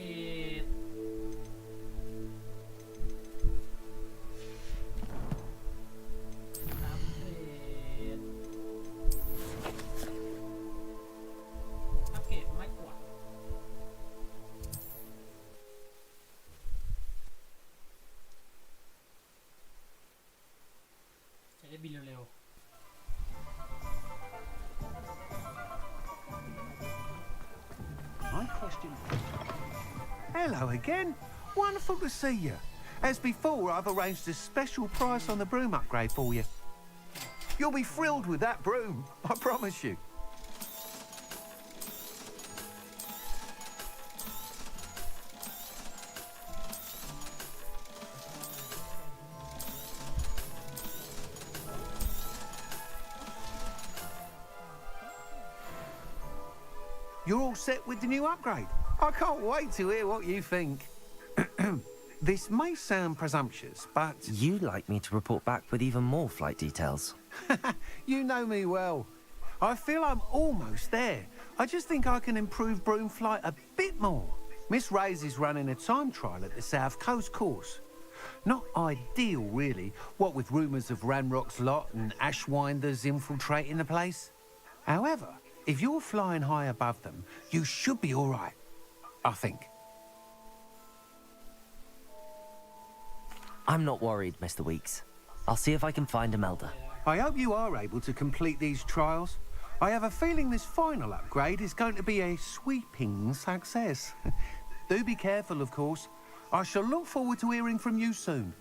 ดไม่กว่าจะได้บินเร็วๆ My question. Hello again. Wonderful to see you. As before, I've arranged a special price on the broom upgrade for you. You'll be thrilled with that broom, I promise you. You're all set with the new upgrade. I can't wait to hear what you think. This may sound presumptuous, but... You'd like me to report back with even more flight details. You know me well. I feel I'm almost there. I just think I can improve broom flight a bit more. Miss Ray's is running a time trial at the South Coast course. Not ideal, really, what with rumours of Ranrock's lot and Ashwinders infiltrating the place. However, if you're flying high above them, you should be all right, I think. I'm not worried, Mr. Weeks. I'll see if I can find Imelda. I hope you are able to complete these trials. I have a feeling this final upgrade is going to be a sweeping success. Do be careful, of course. I shall look forward to hearing from you soon.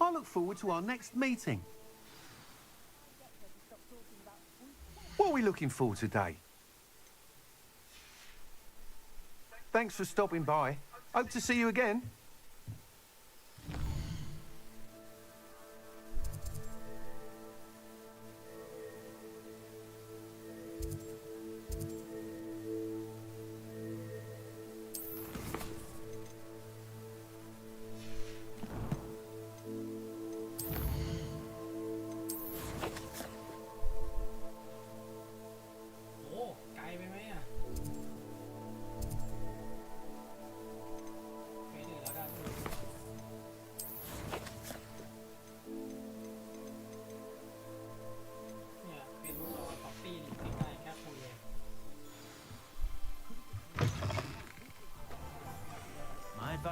I look forward to our next meeting. What are we looking for today? Thanks for stopping by. Hope to see you again.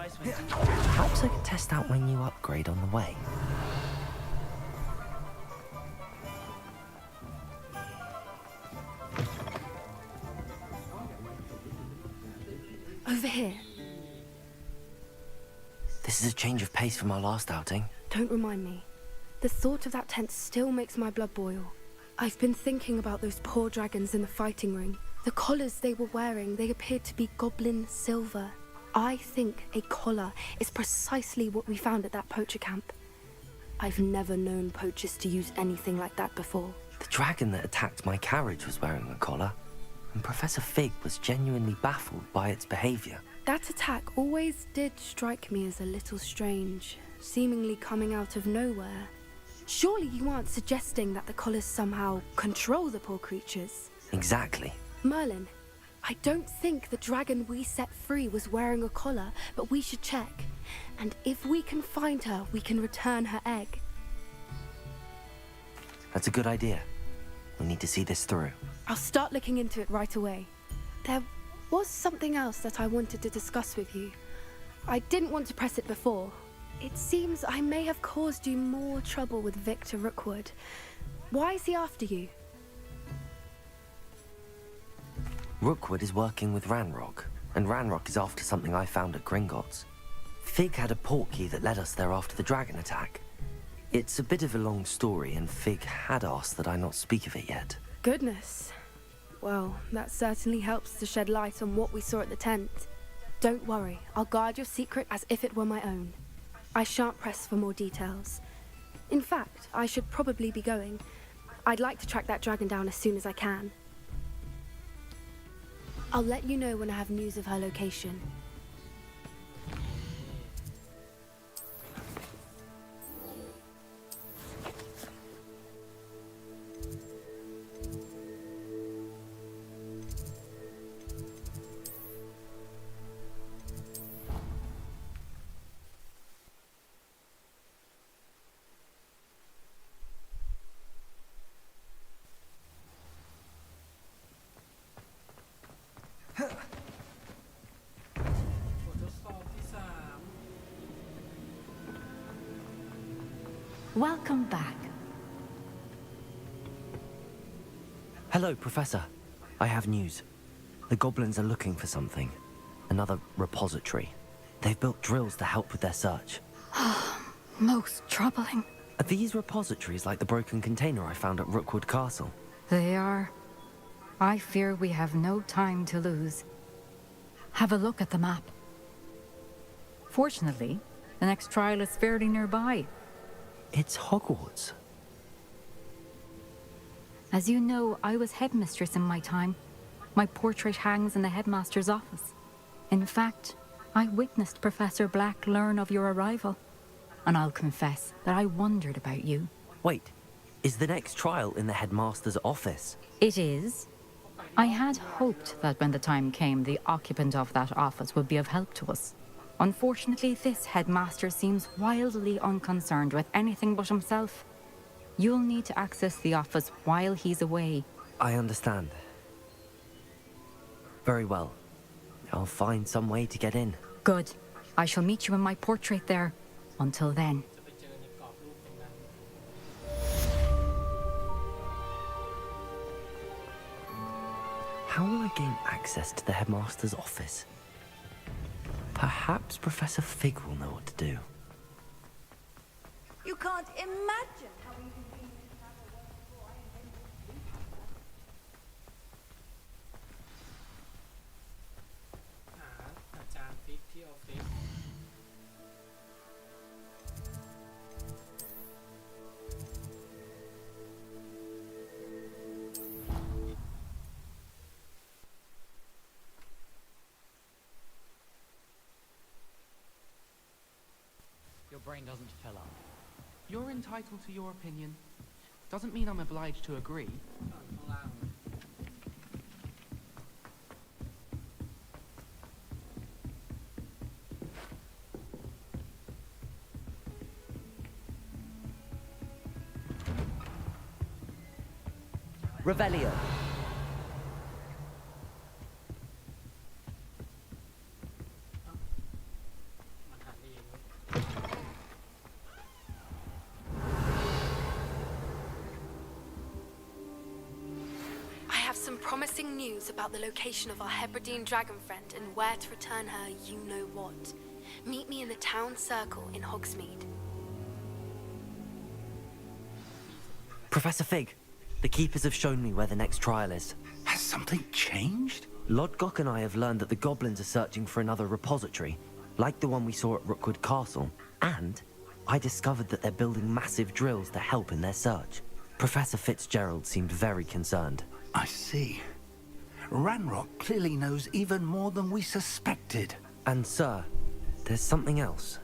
Perhaps I could test out my new upgrade on the way. Over here. This is a change of pace from our last outing. Don't remind me. The thought of that tent still makes my blood boil. I've been thinking about those poor dragons in the fighting ring. The collars they were wearing, they appeared to be goblin silver. I think a collar is precisely what we found at that poacher camp. I've never known poachers to use anything like that before. The dragon that attacked my carriage was wearing a collar, and Professor Fig was genuinely baffled by its behavior. That attack always did strike me as a little strange, seemingly coming out of nowhere. Surely you aren't suggesting that the collars somehow control the poor creatures? Exactly. Merlin, I don't think the dragon we set free was wearing a collar, but we should check. And if we can find her, we can return her egg. That's a good idea. We need to see this through. I'll start looking into it right away. There was something else that I wanted to discuss with you. I didn't want to press it before. It seems I may have caused you more trouble with Victor Rookwood. Why is he after you? Rookwood is working with Ranrock, and Ranrock is after something I found at Gringotts. Fig had a portkey that led us there after the dragon attack. It's a bit of a long story, and Fig had asked that I not speak of it yet. Goodness. Well, that certainly helps to shed light on what we saw at the tent. Don't worry, I'll guard your secret as if it were my own. I shan't press for more details. In fact, I should probably be going. I'd like to track that dragon down as soon as I can. I'll let you know when I have news of her location. Welcome back. Hello, Professor. I have news. The goblins are looking for something. Another repository. They've built drills to help with their search. Most troubling. Are these repositories like the broken container I found at Rookwood Castle? They are. I fear we have no time to lose. Have a look at the map. Fortunately, the next trial is fairly nearby. It's Hogwarts. As you know, I was headmistress in my time. My portrait hangs in the headmaster's office. In fact, I witnessed Professor Black learn of your arrival. And I'll confess that I wondered about you. Wait, is the next trial in the headmaster's office? It is. I had hoped that when the time came, the occupant of that office would be of help to us. Unfortunately, this headmaster seems wildly unconcerned with anything but himself. You'll need to access the office while he's away. I understand. Very well. I'll find some way to get in. Good. I shall meet you in my portrait there. Until then. How will I gain access to the headmaster's office? Perhaps Professor Fig will know what to do. You can't imagine how easy it is to travel one before I invented. หาอาจารย์ฟิกที่ออฟฟิศ Your brain doesn't fill up. You're entitled to your opinion. Doesn't mean I'm obliged to agree. ข้างล่าง Revelio. มันหันเองเว้ย I have some promising news about the location of our Hebridean dragon friend and where to return her you know what. Meet me in the town circle in Hogsmeade. Professor Fig, the keepers have shown me where the next trial is. Has something changed? Lodgok and I have learned that the goblins are searching for another repository, like the one we saw at Rookwood Castle. And I discovered that they're building massive drills to help in their search. Professor Fitzgerald seemed very concerned. I see. Ranrock clearly knows even more than we suspected. And sir, there's something else.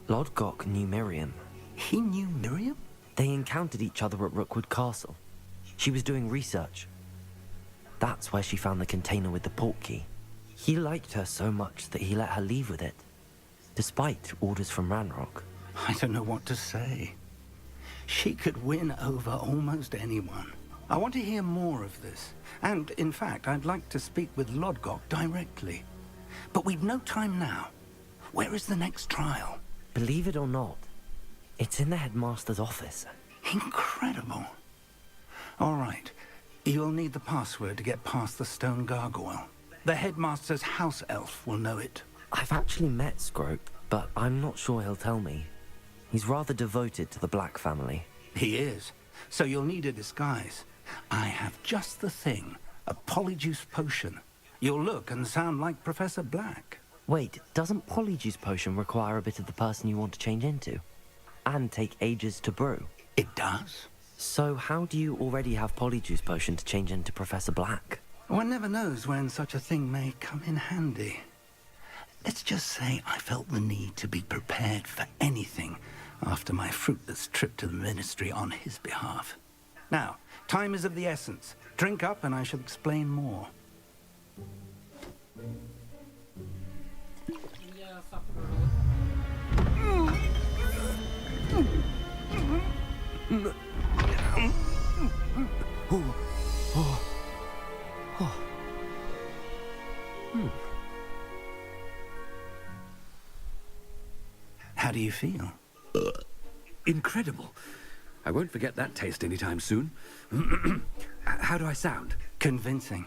Lodgok knew Miriam. He knew Miriam? They encountered each other at Rookwood Castle. She was doing research. That's where she found the container with the port key. He liked her so much that he let her leave with it, despite orders from Ranrock. I don't know what to say. She could win over almost anyone. I want to hear more of this. And, in fact, I'd like to speak with Lodgok directly. But we've no time now. Where is the next trial? Believe it or not, it's in the headmaster's office. Incredible. All right. You'll need the password to get past the stone gargoyle. The headmaster's house elf will know it. I've actually met Scrope, but I'm not sure he'll tell me. He's rather devoted to the Black family. He is. So you'll need a disguise. I have just the thing. A polyjuice potion. You'll look and sound like Professor Black. Wait, doesn't polyjuice potion require a bit of the person you want to change into? And take ages to brew? It does. So how do you already have polyjuice potion to change into Professor Black? One never knows when such a thing may come in handy. Let's just say I felt the need to be prepared for anything after my fruitless trip to the ministry on his behalf. Now, time is of the essence. Drink up and I shall explain more. ยาสับปะรด How do you feel? Incredible. I won't forget that taste anytime soon. How do I sound? Convincing.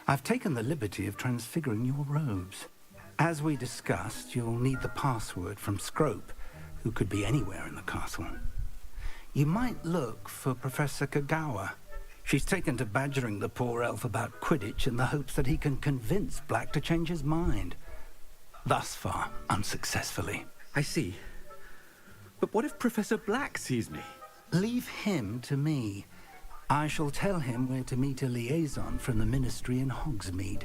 I've taken the liberty of transfiguring your robes. As we discussed, you'll need the password from Scrope, who could be anywhere in the castle. You might look for Professor Kagawa. She's taken to badgering the poor elf about Quidditch in the hopes that he can convince Black to change his mind. Thus far, unsuccessfully. I see. But what if Professor Black sees me? Leave him to me. I shall tell him where to meet a liaison from the ministry in Hogsmeade.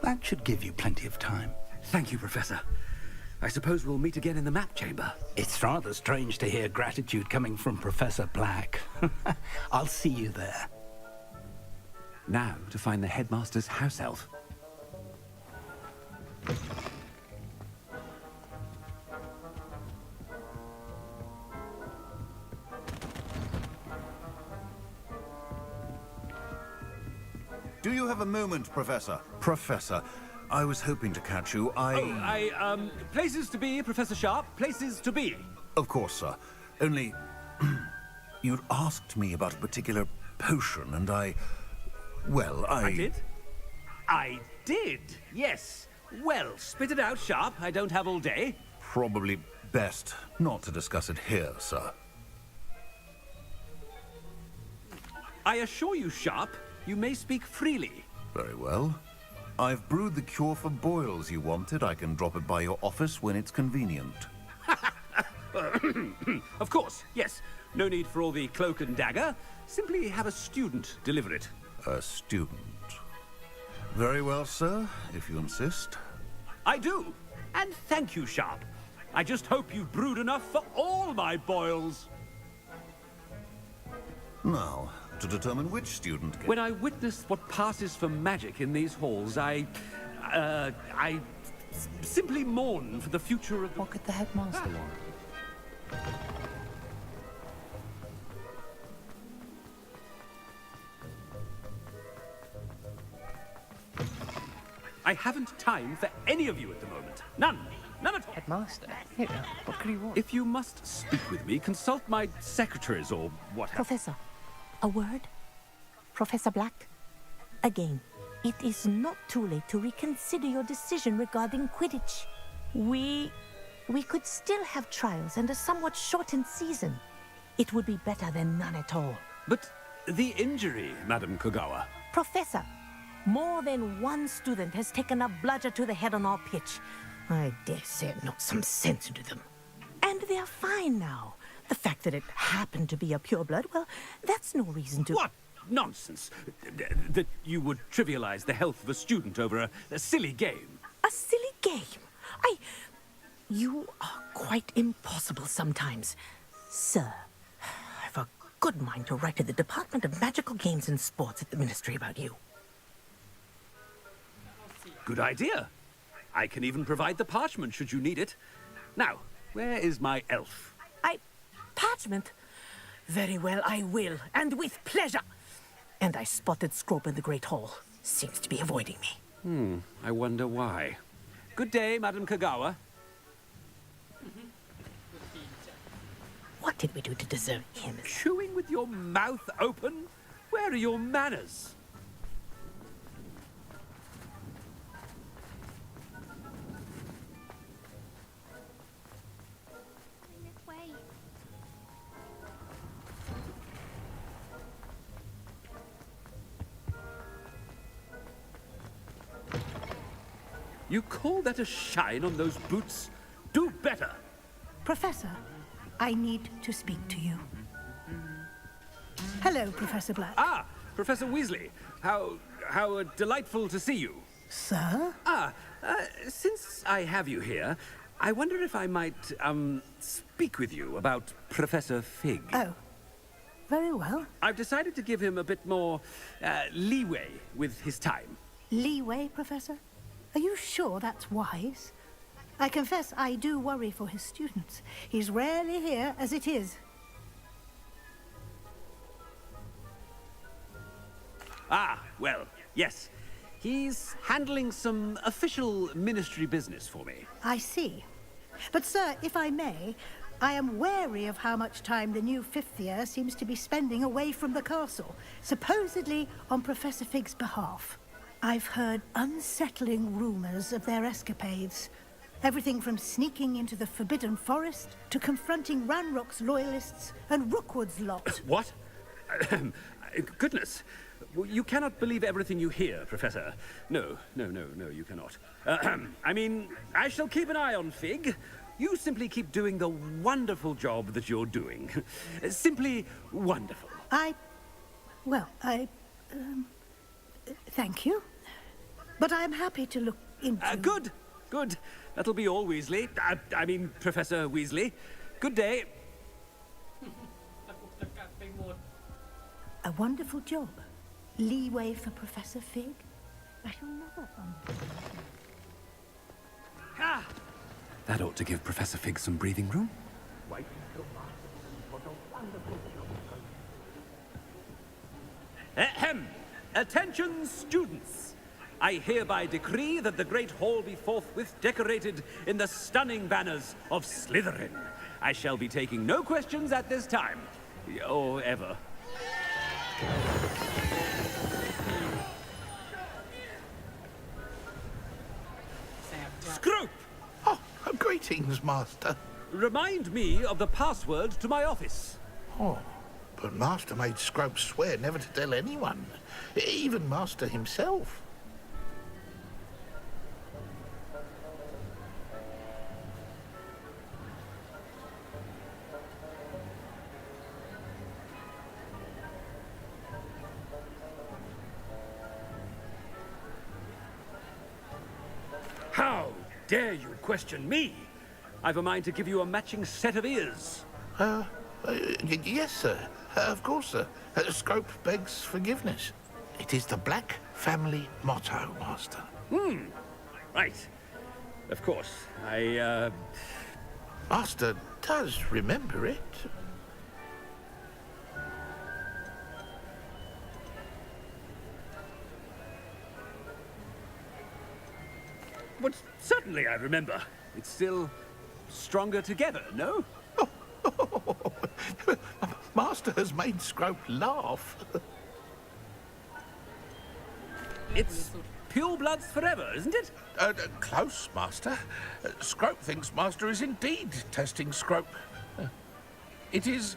That should give you plenty of time. Thank you, Professor. I suppose we'll meet again in the map chamber. It's rather strange to hear gratitude coming from Professor Black. I'll see you there. Now to find the headmaster's house elf. Do you have a moment, Professor? Professor, I was hoping to catch you. Places to be, Professor Sharp. Places to be. Of course, sir. Only... you'd asked me about a particular potion, and Well, I did. I did, yes. Well, spit it out, Sharp. I don't have all day. Probably best not to discuss it here, sir. I assure you, Sharp, you may speak freely. Very well. I've brewed the cure for boils you wanted. I can drop it by your office when it's convenient. Of course, yes. No need for all the cloak and dagger. Simply have a student deliver it. A student. Very well, sir, if you insist. I do. And thank you, Sharp. I just hope you've brewed enough for all my boils. Now, to determine which student gets... When I witness what passes for magic in these halls, I simply mourn for the future of... What could the headmaster want? I haven't time for any of you at the moment. None. None at all. Headmaster? Yeah, what could he want? If you must speak with me, consult my secretaries or what have you. Professor, a word? Professor Black? Again, it is not too late to reconsider your decision regarding Quidditch. We could still have trials and a somewhat shortened season. It would be better than none at all. But the injury, Madam Kogawa. Professor, more than one student has taken a bludger to the head on our pitch. I dare say it knocked some sense into them. And they are fine now. The fact that it happened to be a pureblood, well, that's no reason to... What nonsense! That you would trivialize the health of a student over a silly game. A silly game? You are quite impossible sometimes. Sir, I've a good mind to write to the Department of Magical Games and Sports at the Ministry about you. Good idea. I can even provide the parchment should you need it. Now, where is my elf? Parchment? Very well, I will, and with pleasure. And I spotted Scrope in the Great Hall. Seems to be avoiding me. I wonder why. Good day, Madam Kogawa. What did we do to deserve him? Chewing with your mouth open? Where are your manners? You call that a shine on those boots? Do better! Professor, I need to speak to you. Hello, Professor Black. Ah, Professor Weasley. How delightful to see you. Sir? Since I have you here, I wonder if I might, speak with you about Professor Fig. Oh, very well. I've decided to give him a bit more, leeway with his time. Leeway, Professor? Are you sure that's wise? I confess I do worry for his students. He's rarely here as it is. Ah, well, yes. He's handling some official ministry business for me. I see. But, sir, if I may, I am wary of how much time the new fifth year seems to be spending away from the castle, supposedly on Professor Fig's behalf. I've heard unsettling rumors of their escapades. Everything from sneaking into the Forbidden Forest to confronting Ranrock's loyalists and Rookwood's lot. What? Goodness. You cannot believe everything you hear, Professor. No, you cannot. I mean, I shall keep an eye on Fig. You simply keep doing the wonderful job that you're doing. Simply wonderful. Thank you. But I'm happy to look into... Good. That'll be all, Weasley. I mean, Professor Weasley. Good day. A wonderful job. Leeway for Professor Fig? I shall never understand. That ought to give Professor Fig some breathing room. Ahem! Attention, students! I hereby decree that the Great Hall be forthwith decorated in the stunning banners of Slytherin. I shall be taking no questions at this time. Or ever. Scrope! Oh, greetings, Master. Remind me of the password to my office. Oh, but Master made Scrope swear never to tell anyone, even Master himself. How dare you question me? I've a mind to give you a matching set of ears. Yes, sir. Of course, sir. Scrope begs forgiveness. It is the Black family motto, Master. Right. Of course. Master does remember it. But certainly I remember. It's still stronger together, no? Master has made Scrope laugh. It's pure bloods forever, isn't it? Close, Master. Scrope thinks Master is indeed testing Scrope. It is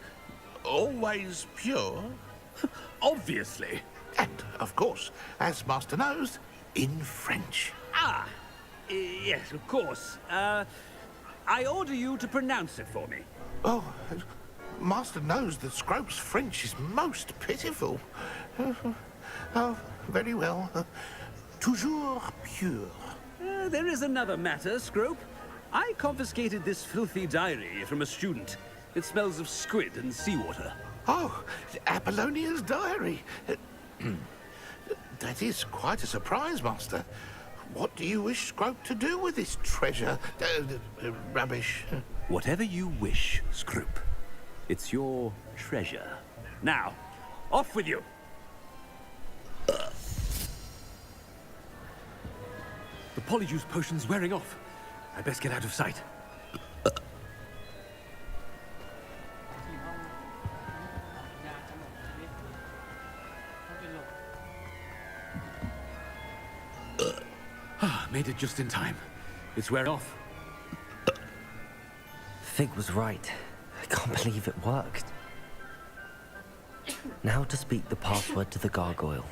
always pure. Obviously. And, of course, as Master knows, in French. Ah, yes, of course. I order you to pronounce it for me. Oh, Master knows that Scrope's French is most pitiful. Oh, very well. Toujours pure. There is another matter, Scrope. I confiscated this filthy diary from a student. It smells of squid and seawater. Oh, Apollonia's diary. That is quite a surprise, Master. What do you wish Scrope to do with this treasure? Rubbish. Whatever you wish, Scrope. It's your treasure. Now, off with you. The polyjuice potion's wearing off. I best get out of sight. Made it just in time. It's wearing off. Fig was right. I can't believe it worked. Now to speak the password to the gargoyle.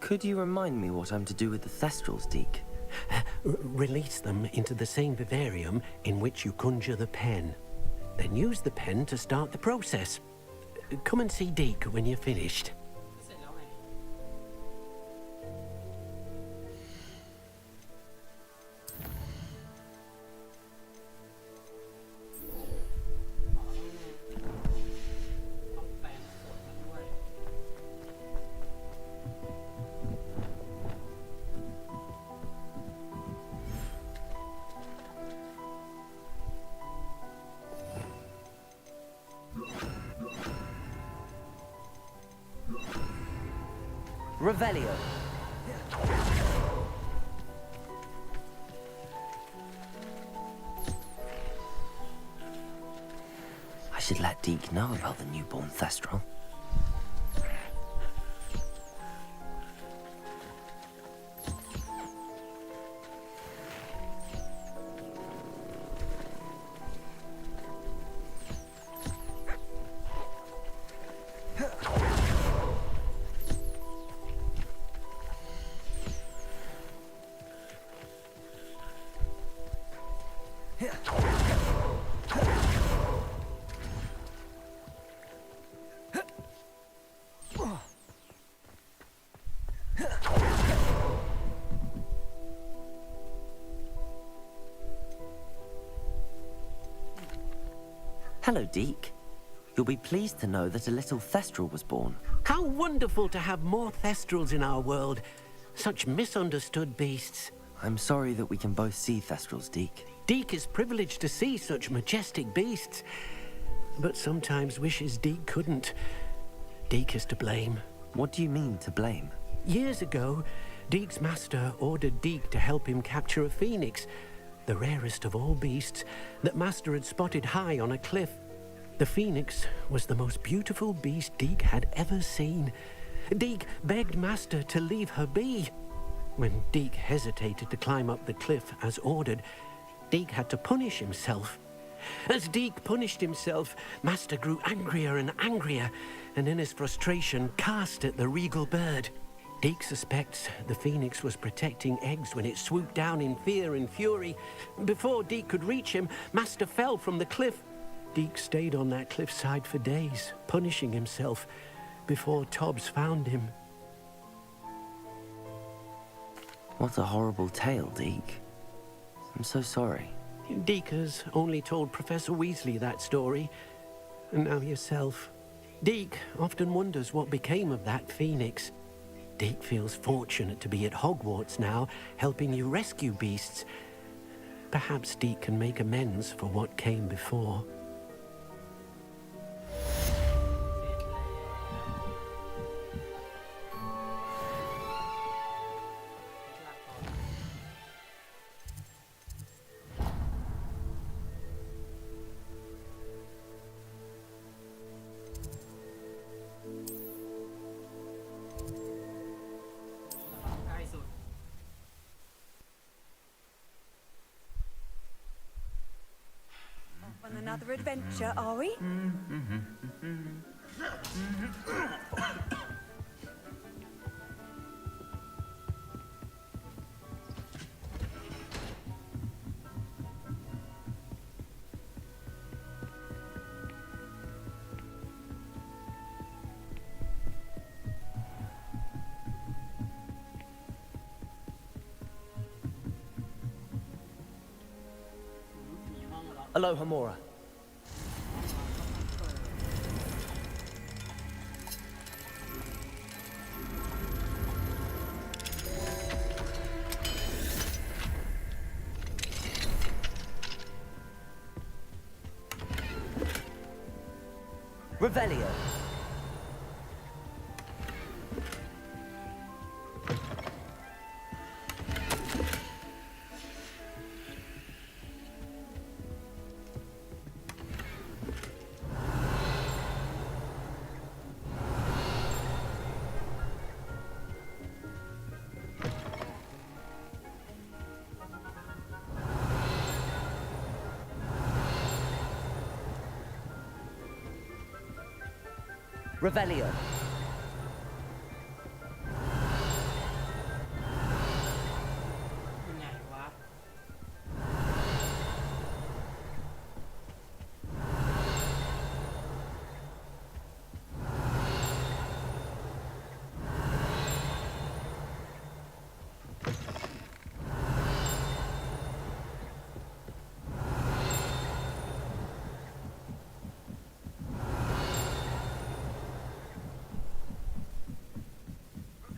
Could you remind me what I'm to do with the Thestrals, Deke? Release them into the same vivarium in which you conjure the pen. Then use the pen to start the process. Come and see Deke when you're finished. Revelio. I should let Deke know about the newborn Thestral. Hello, Deke. You'll be pleased to know that a little Thestral was born. How wonderful to have more Thestrals in our world. Such misunderstood beasts. I'm sorry that we can both see Thestrals, Deke. Deke is privileged to see such majestic beasts, but sometimes wishes Deke couldn't. Deke is to blame. What do you mean, to blame? Years ago, Deke's master ordered Deke to help him capture a phoenix, the rarest of all beasts, that master had spotted high on a cliff. The phoenix was the most beautiful beast Deke had ever seen. Deke begged master to leave her be. When Deke hesitated to climb up the cliff as ordered, Deke had to punish himself. As Deke punished himself, master grew angrier and angrier, and in his frustration cast at the regal bird. Deke suspects the phoenix was protecting eggs when it swooped down in fear and fury. Before Deke could reach him, master fell from the cliff. Deke stayed on that cliffside for days, punishing himself, before Tobbs found him. What a horrible tale, Deke. I'm so sorry. Deke has only told Professor Weasley that story, and now yourself. Deke often wonders what became of that phoenix. Deke feels fortunate to be at Hogwarts now, helping you rescue beasts. Perhaps Deke can make amends for what came before. On another adventure, are we? Aloha, Mora. Revelio. Revelio.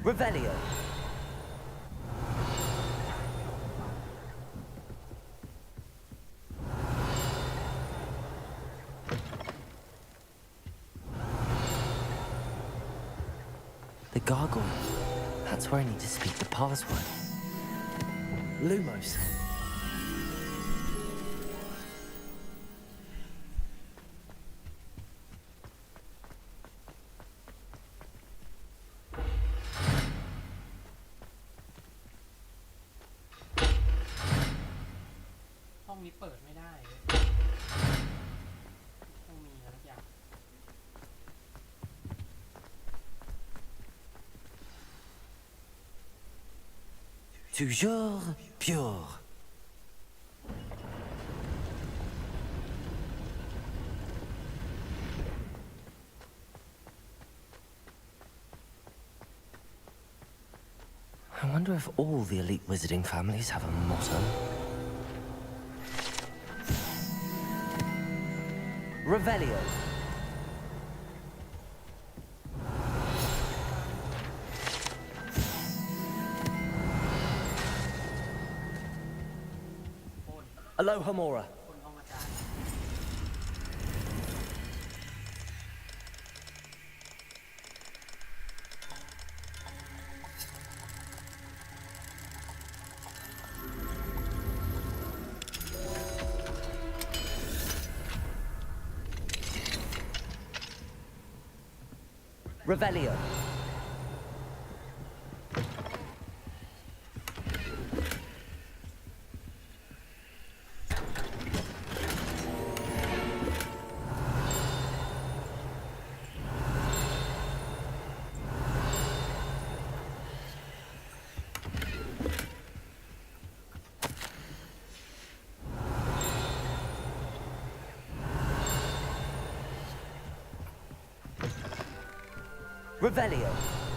Revelio. The gargoyle. That's where I need to speak the password. Lumos. Toujours pure. I wonder if all the elite wizarding families have a motto. Revelio. Alohomora. Revelio. Revelio.